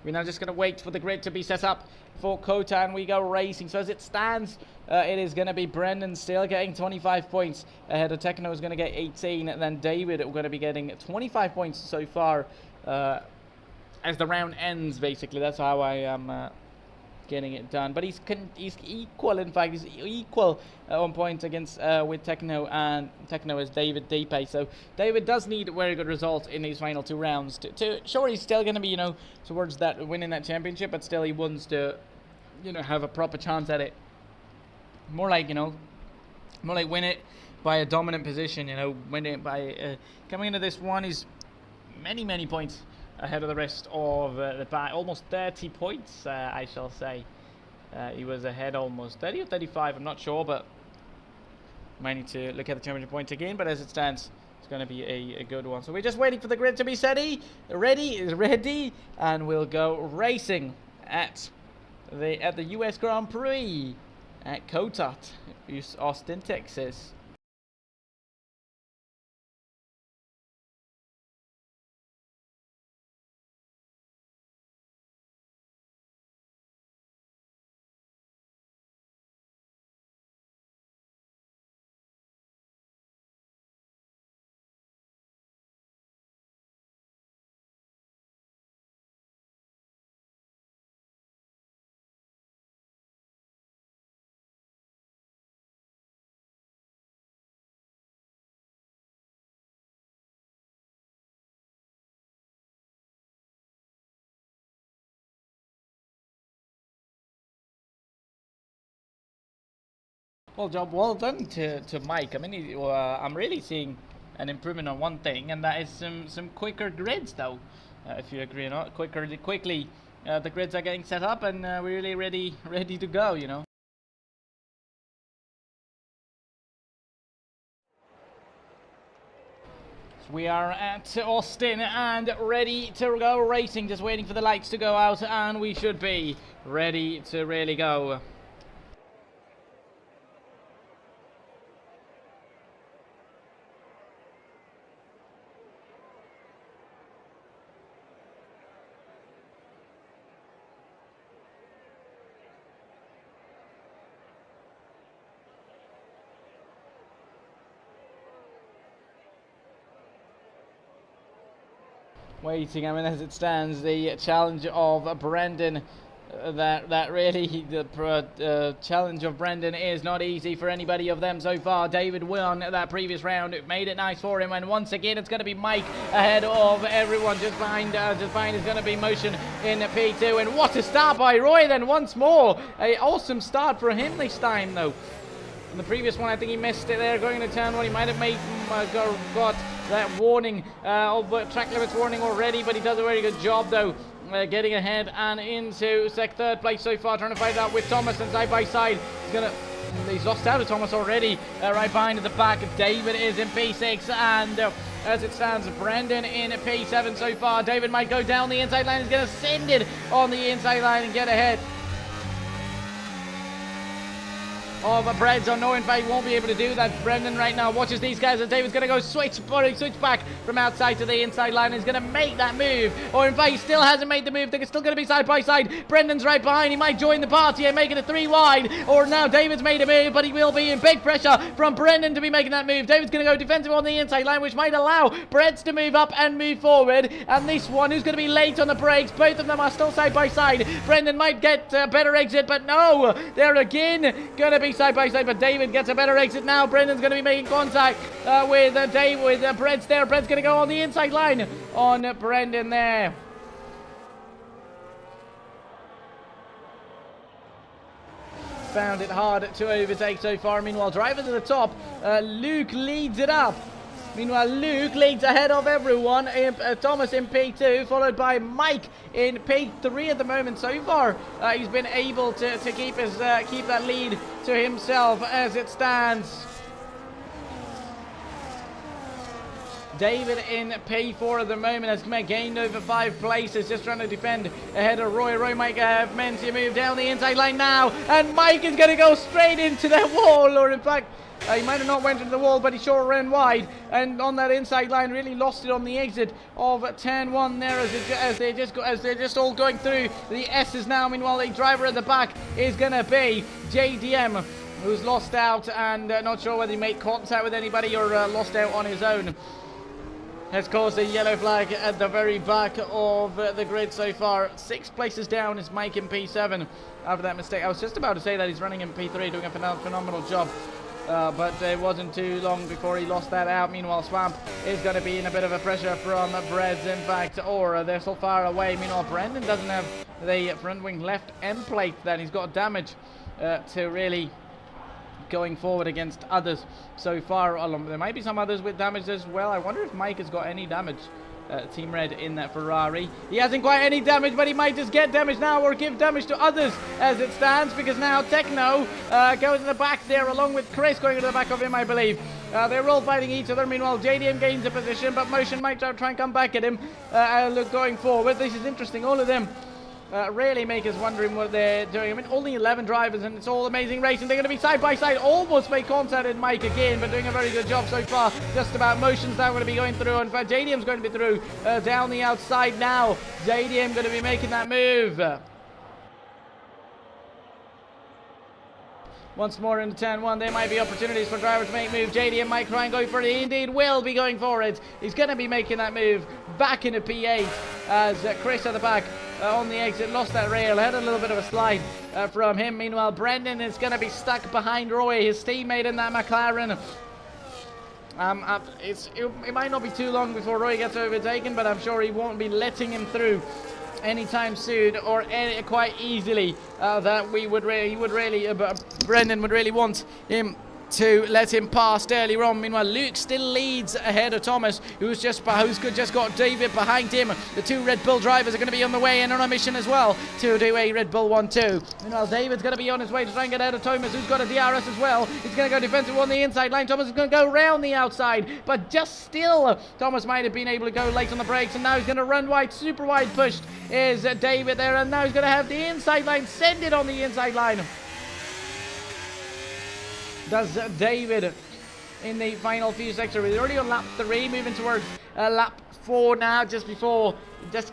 We're now just going to wait for the grid to be set up for Kota, and we go racing. So as it stands, it is going to be Brendan still getting 25 points ahead of Techno is going to get 18, and then David we're going to be getting 25 points so far as the round ends. Basically, that's how I am getting it done. But he's equal. In fact, he's equal on points against with Techno, and Techno is David Deepay. So David does need very good results in these final 2 rounds to sure he's still going to be, you know, towards that winning that championship, but still he wants to, you know, have a proper chance at it. More like win it by a dominant position, you know, win it by coming into this one is many points ahead of the rest of the back, almost 30 points, I shall say. He was ahead almost 30 or 35, I'm not sure, but might need to look at the championship points again. But as it stands, it's going to be a good one. So we're just waiting for the grid to be ready, and we'll go racing at the US Grand Prix at Kota, Austin, Texas. Well, job well done to Mike. I mean, I'm really seeing an improvement on one thing, and that is some quicker grids, though. If you agree or not, quickly the grids are getting set up, and we're really ready to go. You know. So we are at Austin and ready to go racing. Just waiting for the lights to go out, and we should be ready to really go. Waiting, I mean, as it stands, the challenge of Brendan, the challenge of Brendan is not easy for anybody of them so far. David won that previous round, it made it nice for him, and once again it's going to be Mike ahead of everyone. Just behind is going to be Motion in P2, and what a start by Roy then once more. A awesome start for him this time though. In the previous one, I think he missed it there going into turn 1. He might have made got that warning of track limits warning already, but he does a very good job though, getting ahead and into third place so far, trying to fight out with Thomas, and side by side he's lost out of Thomas already. Right behind at the back, David is in P6, and as it stands. Brendan in P7 so far. David might go down the inside line. He's going to send it on the inside line and get ahead of Breads. No, in fact, won't be able to do that. Brendan right now watches these guys, and David's going to go switch back from outside to the inside line. He's going to make that move, or in fact, he still hasn't made the move. They're still going to be side by side. Brendan's right behind. He might join the party and make it a 3 wide, or now David's made a move, but he will be in big pressure from Brendan to be making that move. David's going to go defensive on the inside line, which might allow Breads to move up and move forward. And this one, who's going to be late on the brakes, both of them are still side by side. Brendan might get a better exit, but no, they're again going to be side by side, but David gets a better exit now. Brendan's going to be making contact with Breads there. Breads going to go on the inside line on Brendan there. Found it hard to overtake so far. Meanwhile, drivers at the top, Luke leads it up. Meanwhile, Luke leads ahead of everyone. Thomas in P2, followed by Mike in P3 at the moment. So far, he's been able to keep that lead to himself as it stands. David in P4 at the moment has gained over 5 places, just trying to defend ahead of Roy. Roy might have meant to move down the inside line now, and Mike is going to go straight into the wall, or in fact, he might have not went into the wall, but he sure ran wide, and on that inside line really lost it on the exit of turn 1 there as they're just all going through the S's now. Meanwhile, the driver at the back is going to be JDM, who's lost out and not sure whether he made contact with anybody or lost out on his own. Has caused a yellow flag at the very back of the grid so far. 6 places down is Mike in P7 after that mistake. I was just about to say that he's running in P3, doing a phenomenal job. But it wasn't too long before he lost that out. Meanwhile, Swamp is going to be in a bit of a pressure from Breads, in fact, or they're so far away. Meanwhile, Brendan doesn't have the front wing left end plate that he's got damage to really going forward against others so far. There might be some others with damage as well. I wonder if Mike has got any damage. Team Red in that Ferrari. He hasn't quite any damage, but he might just get damage now or give damage to others as it stands, because now Techno goes in the back there along with Chris going into the back of him, I believe. They're all fighting each other. Meanwhile, JDM gains a position, but Motion might try and come back at him. Look, going forward. This is interesting. All of them really make us wondering what they're doing. I mean, only 11 drivers, and it's all amazing racing. They're going to be side by side. Almost made contact with Mike again, but doing a very good job so far. Just about. Motion's now going to be going through. In fact, JDM's going to be through down the outside now. JDM going to be making that move. Once more into turn 1, there might be opportunities for drivers to make moves. JDM might try and go for it. He indeed will be going for it. He's going to be making that move back into P8 as Chris at the back on the exit lost that rail. Had a little bit of a slide from him. Meanwhile, Brendan is going to be stuck behind Roy, his teammate in that McLaren. It might not be too long before Roy gets overtaken, but I'm sure he won't be letting him through anytime soon, or quite easily. That Brendan would really want him to let him pass earlier on. Meanwhile, Luke still leads ahead of Thomas, who's just got David behind him. The 2 Red Bull drivers are going to be on the way and on a mission as well to do a Red Bull 1-2. Meanwhile, David's going to be on his way to try and get out of Thomas, who's got a DRS as well. He's going to go defensive on the inside line. Thomas is going to go round the outside, but just still, Thomas might have been able to go late on the brakes, and now he's going to run wide. Super wide pushed is David there, and now he's going to have the inside line, send it on the inside line. Does David in the final few sectors. We're already on lap 3, moving towards lap 4 now, just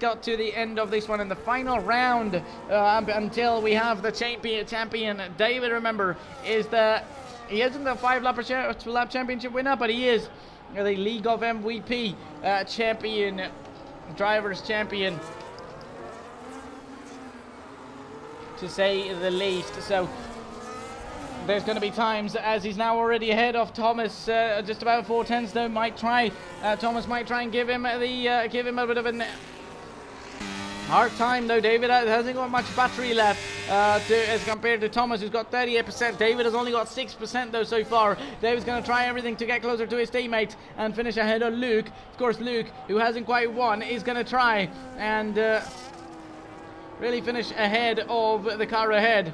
got to the end of this one in the final round until we have the champion. David, remember, he isn't the 5-lap championship winner, but he is the League of MVP champion, drivers champion, to say the least. So there's going to be times, as he's now already ahead of Thomas, just about 4 tenths though. Thomas might try and give him a bit of a hard time though. David hasn't got much battery left as compared to Thomas, who's got 38%. David has only got 6% though so far. David's going to try everything to get closer to his teammate and finish ahead of Luke. Of course, Luke, who hasn't quite won, is going to try and really finish ahead of the car ahead.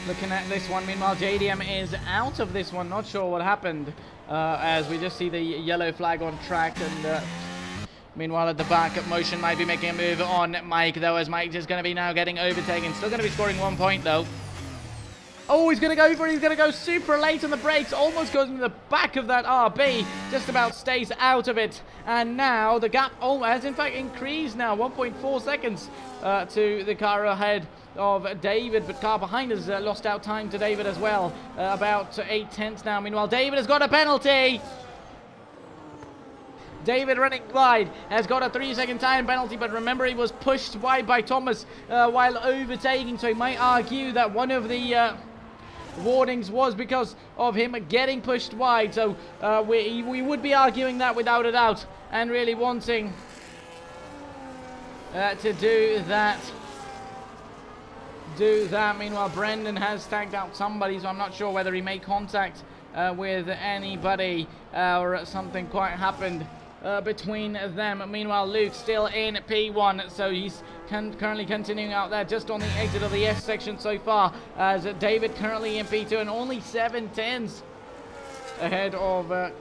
looking at this one. Meanwhile, JDM is out of this one. Not sure what happened, as we just see the yellow flag on track. And meanwhile, at the back, Motion might be making a move on Mike, though, as Mike is going to be now getting overtaken. Still going to be scoring 1 point, though. Oh, he's going to go for it. He's going to go super late on the brakes. Almost goes into the back of that RB. Just about stays out of it. And now the gap has in fact increased now. 1.4 seconds to the car ahead of David. But car behind has lost out time to David as well. About 8 tenths now. Meanwhile, David has got a penalty. David running wide has got a 3-second time penalty, but remember he was pushed wide by Thomas while overtaking, so he might argue that one of the warnings was because of him getting pushed wide. So we would be arguing that without a doubt, and really wanting to do that. Meanwhile, Brendan has tagged out somebody, so I'm not sure whether he made contact with anybody or something quite happened between them. Meanwhile, Luke still in P1, so he's currently continuing out there just on the exit of the S section so far, as David currently in P2 and only 7 tenths ahead of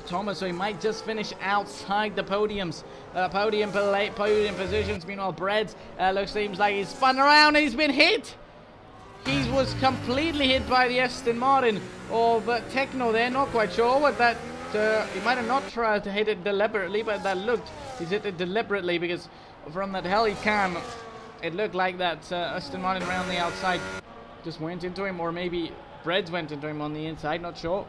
Thomas, so he might just finish outside the podium positions. Meanwhile, Breads seems like he's spun around and he's been hit. He was completely hit by the Aston Martin of Techno there. Not quite sure what that. He might have not tried to hit it deliberately, but that looked. He's hit it deliberately because from that heli cam, it looked like that Aston Martin around the outside just went into him, or maybe Breads went into him on the inside. Not sure.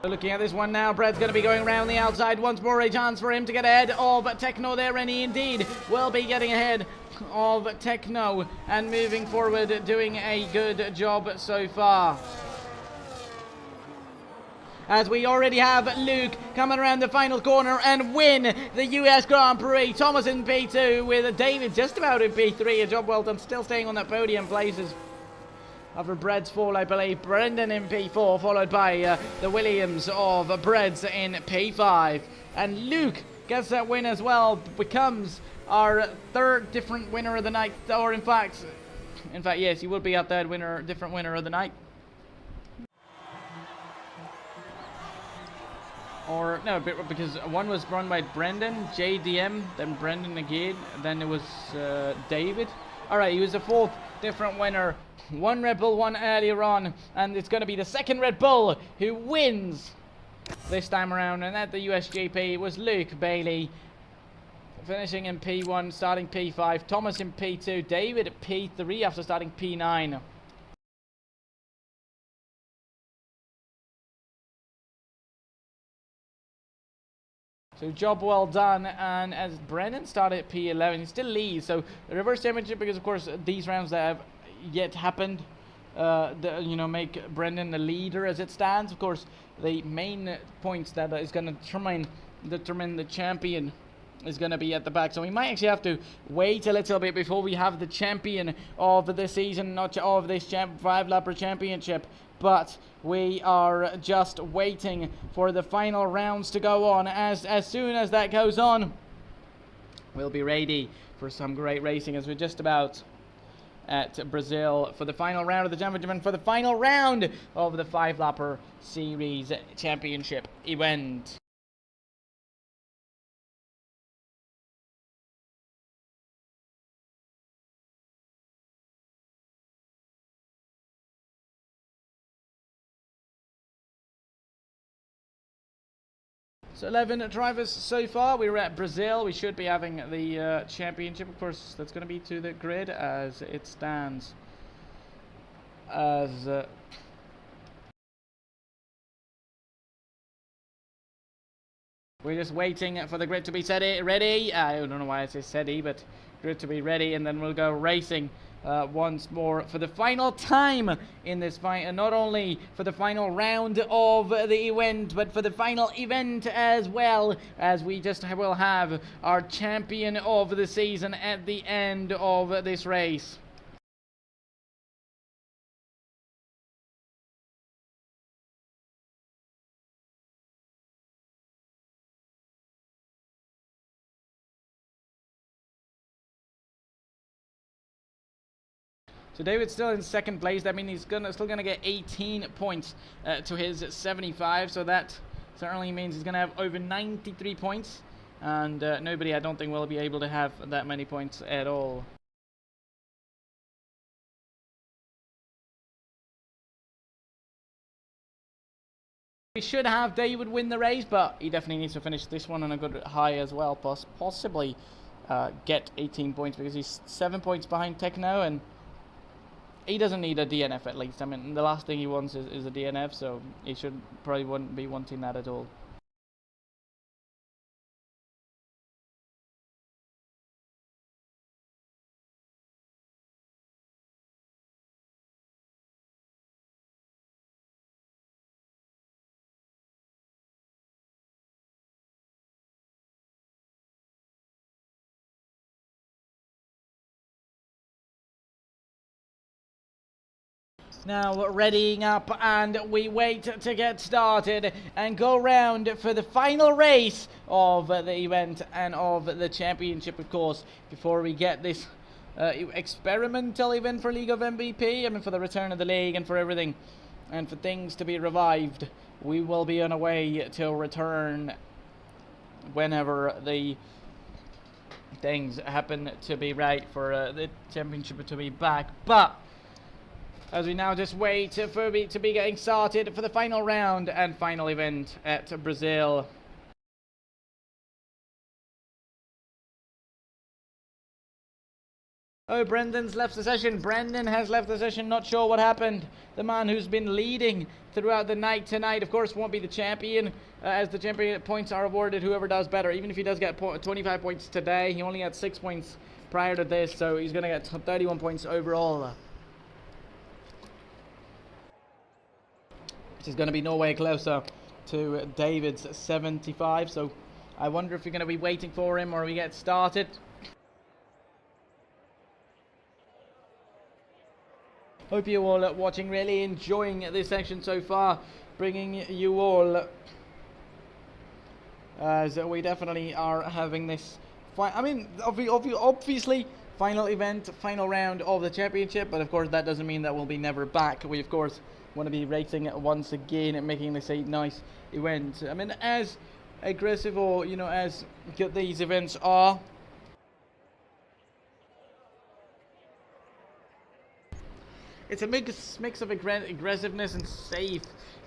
Looking at this one now, Brett's going to be going around the outside once more. A chance for him to get ahead of Techno there, and he indeed will be getting ahead of Techno and moving forward, doing a good job so far. As we already have Luke coming around the final corner and win the US Grand Prix. Thomas in P2 with David just about in P3. A job well done, still staying on that podium places. After Breads fall, I believe Brendan in P4, followed by the Williams of Breads in P5. And Luke gets that win as well, becomes our third different winner of the night. Or in fact, yes, he will be our third different winner of the night. Or, no, because one was run by Brendan, JDM, then Brendan again, then it was David. Alright, he was the fourth different winner. One Red Bull won earlier on, and it's going to be the second Red Bull who wins this time around. And at the USGP was Luke Bailey, finishing in P1, starting P5. Thomas in P2, David at P3 after starting P9. So job well done, and as Brendan started at P11, he still leads. So the reverse championship, because of course these rounds that have yet happened, make Brendan the leader as it stands. Of course, the main points that is going to determine the champion is going to be at the back. So we might actually have to wait a little bit before we have the champion of the season, not of this 5-lapper championship. But we are just waiting for the final rounds to go on. As soon as that goes on, we'll be ready for some great racing, as we're just about at Brazil for the final round of the championship and for the final round of the 5-lapper series championship event. So 11 drivers so far. We're at Brazil. We should be having the championship. Of course, that's going to be to the grid as it stands. We're just waiting for the grid to be ready. I don't know why I say steady, but grid to be ready, and then we'll go racing once more for the final time in this fight, and not only for the final round of the event, but for the final event as well, as we just will have our champion of the season at the end of this race. So David's still in second place. That means he's still gonna get 18 points to his 75. So that certainly means he's gonna have over 93 points, and nobody, I don't think, will be able to have that many points at all. We should have David win the race, but he definitely needs to finish this one on a good high as well. Possibly get 18 points, because he's 7 points behind Techno, and he doesn't need a DNF at least. I mean, the last thing he wants is a DNF, so he should probably wouldn't be wanting that at all. Now readying up, and we wait to get started and go round for the final race of the event and of the championship, of course, before we get this experimental event for League of MVP. I mean, for the return of the league and for everything, and for things to be revived. We will be on our way to return whenever the things happen to be right for the championship to be back. But as we now just wait for me to be getting started for the final round and final event at Brazil. Oh, Brendan's left the session. Brendan has left the session, not sure what happened. The man who's been leading throughout the night tonight, of course, won't be the champion, as the champion points are awarded whoever does better. Even if he does get 25 points today, he only had 6 points prior to this, so he's going to get 31 points overall. Which is going to be no way closer to David's 75, so I wonder if you're going to be waiting for him or we get started. Hope you all are watching, really enjoying this section so far, bringing you all, as we definitely are having this, I mean, obviously, final event, final round of the championship, but of course that doesn't mean that we'll be never back. We, of course, want to be racing once again and making this a nice event. I mean, as aggressive or, you know, as good these events are, it's a mix of aggressiveness and safe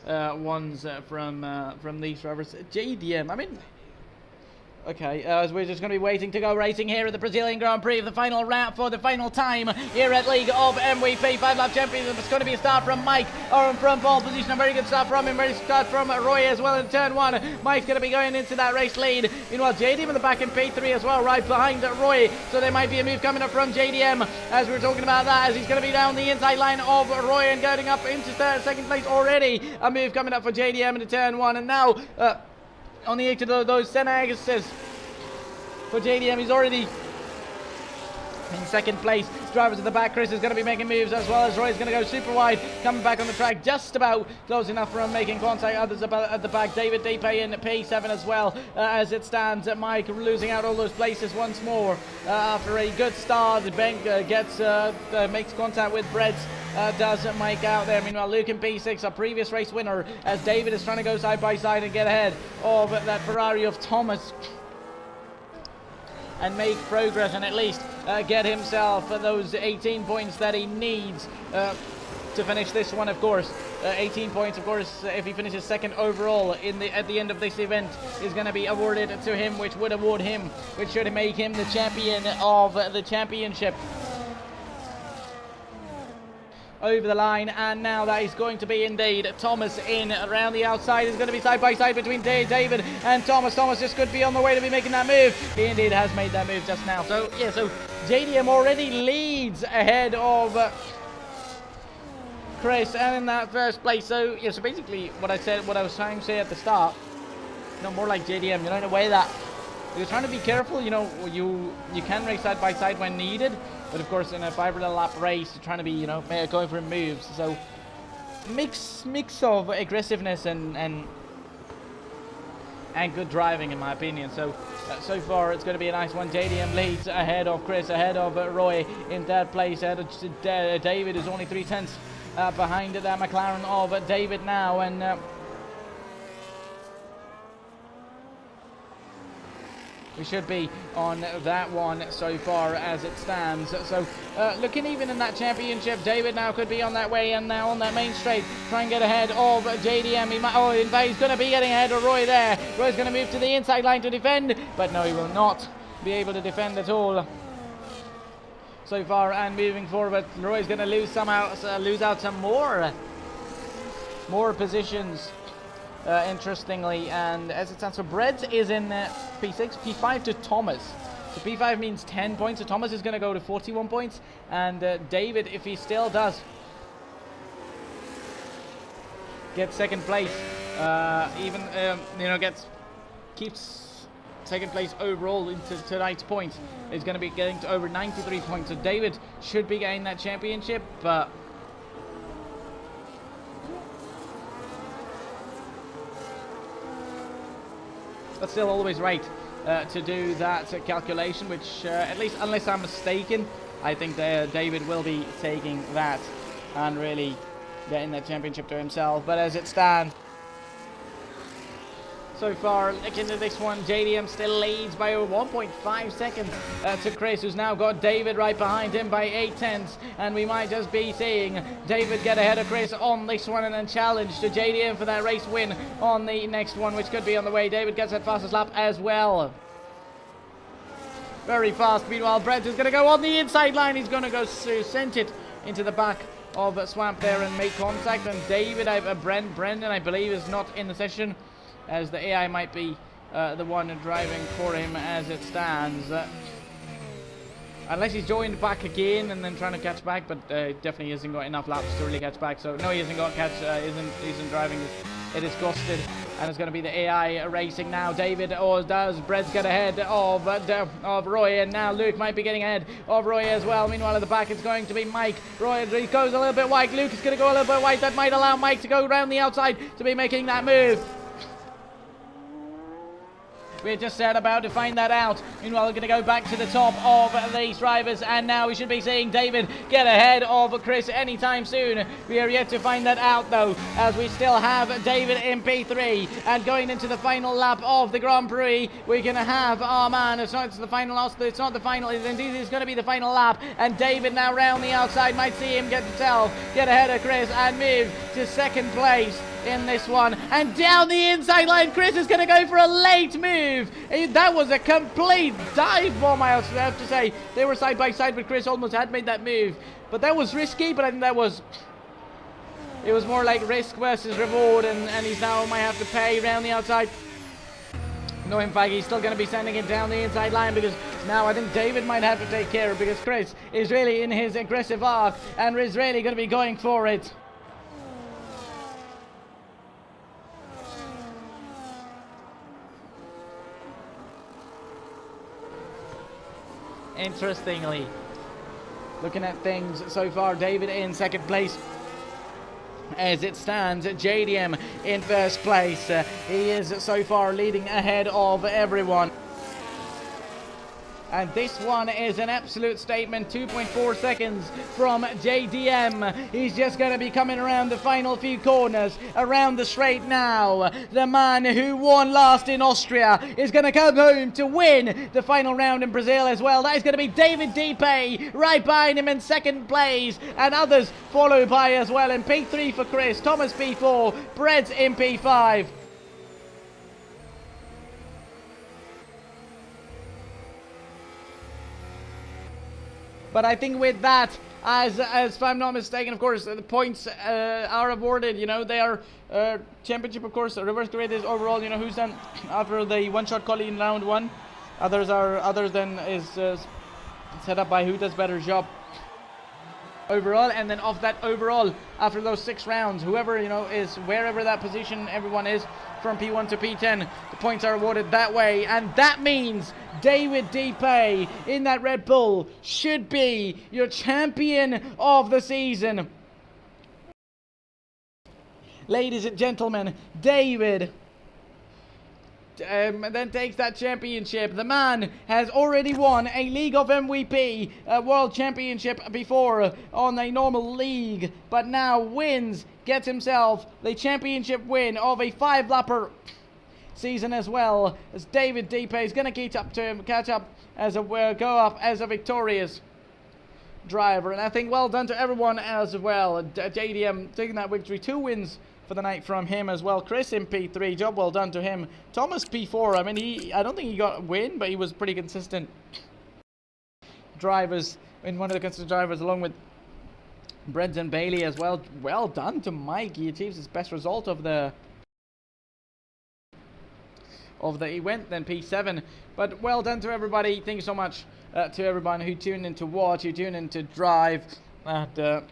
ones from these drivers. JDM, I mean, okay, as we're just going to be waiting to go racing here at the Brazilian Grand Prix of the final round for the final time here at League of MVP 5-lap Championship. It's going to be a start from Mike, or from pole position. A very good start from him. Very good start from Roy as well in turn one. Mike's going to be going into that race lead. Meanwhile, JDM in the back in P3 as well, right behind Roy. So there might be a move coming up from JDM as we were talking about that, as he's going to be down the inside line of Roy and going up into second place already. A move coming up for JDM into turn one, and now on the edge of those Senna says for JDM, he's already in second place. Drivers at the back, Chris is going to be making moves, as well as Roy's going to go super wide, coming back on the track, just about close enough from making contact. Others at the back, David Depe in P7 as well, as it stands. Mike losing out all those places once more after a good start. Bank makes contact with Brett's. Does Mike out there. Meanwhile, Luke in P6, a previous race winner, as David is trying to go side by side and get ahead of that Ferrari of Thomas and make progress and at least get himself those 18 points that he needs to finish this one, of course. 18 points, of course, if he finishes second overall at the end of this event, is going to be awarded to him, which should make him the champion of the championship. Over the line, and now that is going to be indeed Thomas in around the outside. Is going to be side by side between David and Thomas. Thomas just could be on the way to be making that move. He indeed has made that move just now. So yeah, so JDM already leads ahead of Chris and in that first place. So yeah, so basically what I was trying to say at the start, more like JDM, in a way that you're trying to be careful. You can race side by side when needed, but of course in a 5-lap race you're trying to be going for moves. So mix of aggressiveness and and good driving, in my opinion. So so far it's going to be a nice one. JDM leads ahead of Chris, ahead of Roy in third place, ahead of David, is only 3/10 behind that McLaren of David now, and we should be on that one so far as it stands. So looking even in that championship, David now could be on that way, and now on that main straight, try and get ahead of JDM. He might, in fact, he's going to be getting ahead of Roy there. Roy's going to move to the inside line to defend, but no, he will not be able to defend at all so far. And moving forward, Roy's going to lose out some more positions. Interestingly, and as it stands, so Breads is in P6, P5 to Thomas. So P5 means 10 points, so Thomas is going to go to 41 points, and David, if he still does get second place, keeps second place overall into tonight's points, is going to be getting to over 93 points. So David should be getting that championship, but still always right to do that calculation, which at least, unless I'm mistaken, I think David will be taking that and really getting that championship to himself. But as it stands so far, looking at this one, JDM still leads by over 1.5 seconds to Chris, who's now got David right behind him by 8/10, and we might just be seeing David get ahead of Chris on this one and then challenge to JDM for that race win on the next one, which could be on the way. David gets that fastest lap as well. Very fast. Meanwhile, Brent is going to go on the inside line. He's going to go sent it into the back of Swamp there and make contact, and David, Brendan, I believe, is not in the session, as the AI might be the one driving for him as it stands. Unless he's joined back again and then trying to catch back, but definitely hasn't got enough laps to really catch back. So no, he hasn't got isn't driving. It is costed, and it's going to be the AI racing now. David, or does Breads get ahead of Roy, and now Luke might be getting ahead of Roy as well. Meanwhile, at the back, it's going to be Mike. Roy goes a little bit wide. Luke is going to go a little bit wide. That might allow Mike to go around the outside to be making that move. We're just about to find that out. Meanwhile, we're going to go back to the top of these drivers, and now we should be seeing David get ahead of Chris anytime soon. We are yet to find that out, though, as we still have David in P3. And going into the final lap of the Grand Prix, we're going to have, oh man, it's not the final lap, it's not the final, indeed it's going to be the final lap, and David now round the outside, might see him get ahead of Chris and move to second place in this one, and down the inside line, Chris is going to go for a late move. That was a complete dive bomb, I have to say. They were side by side, but Chris almost had made that move, but that was risky. But I think it was more like risk versus reward, and he's now might have to pay around the outside. No, in fact, he's still going to be sending it down the inside line, because now I think David might have to take care of, because Chris is really in his aggressive arc and is really going to be going for it. Interestingly, looking at things so far, David in second place as it stands. JDM in first place. He is so far leading ahead of everyone. And this one is an absolute statement. 2.4 seconds from JDM. He's just going to be coming around the final few corners, around the straight now. The man who won last in Austria is going to come home to win the final round in Brazil as well. That is going to be David Deepay right behind him in second place, and others follow by as well. In P3 for Chris, Thomas P4, Breads in P5. But I think with that, as if I'm not mistaken, of course, the points are awarded. You know, they are championship, of course. Reverse grade is overall. You know, who's done after the one-shot quality in round one. Others then is set up by who does better job overall, and then off that overall after those 6 rounds, whoever, you know, is wherever that position everyone is from P1 to P10, the points are awarded that way, and that means David Deepay in that Red Bull should be your champion of the season. Ladies and gentlemen, David then takes that championship. The man has already won a League of MVP World Championship before on a normal league, but now gets himself the championship win of a 5-lapper season as well, as David Deepe is going to catch up as go up as a victorious driver. And I think well done to everyone as well. JDM taking that victory, 2 wins for the night from him as well. Chris in P3, job well done to him. Thomas P4, I mean, I don't think he got a win, but he was pretty consistent drivers, in one of the consistent drivers, along with Brendan Bailey as well. Well done to Mike, he achieves his best result of the event, then P7. But well done to everybody. Thank you so much to everyone who tuned in to watch, who tuned in to drive, and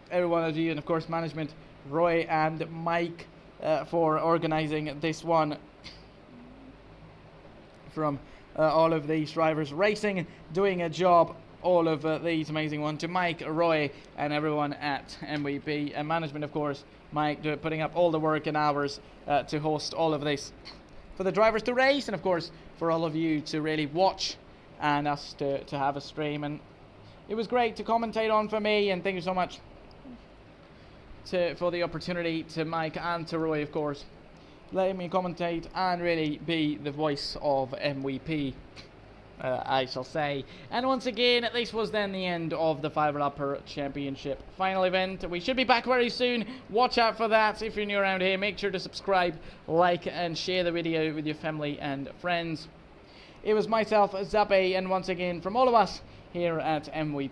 every one of you, and of course management, Roy and Mike, for organizing this one from all of these drivers racing, doing a job, all of these amazing ones, to Mike, Roy, and everyone at MVP, and management, of course, Mike putting up all the work and hours to host all of this, for the drivers to race, and of course for all of you to really watch and us to have a stream. And it was great to commentate on for me, and thank you so much for the opportunity to Mike and to Roy, of course, letting me commentate and really be the voice of MVP, I shall say. And once again, this was then the end of the 5-lapper championship final event. We should be back very soon. Watch out for that. If you're new around here, make sure to subscribe, like, and share the video with your family and friends. It was myself, Zabe, and once again from all of us here at MVP.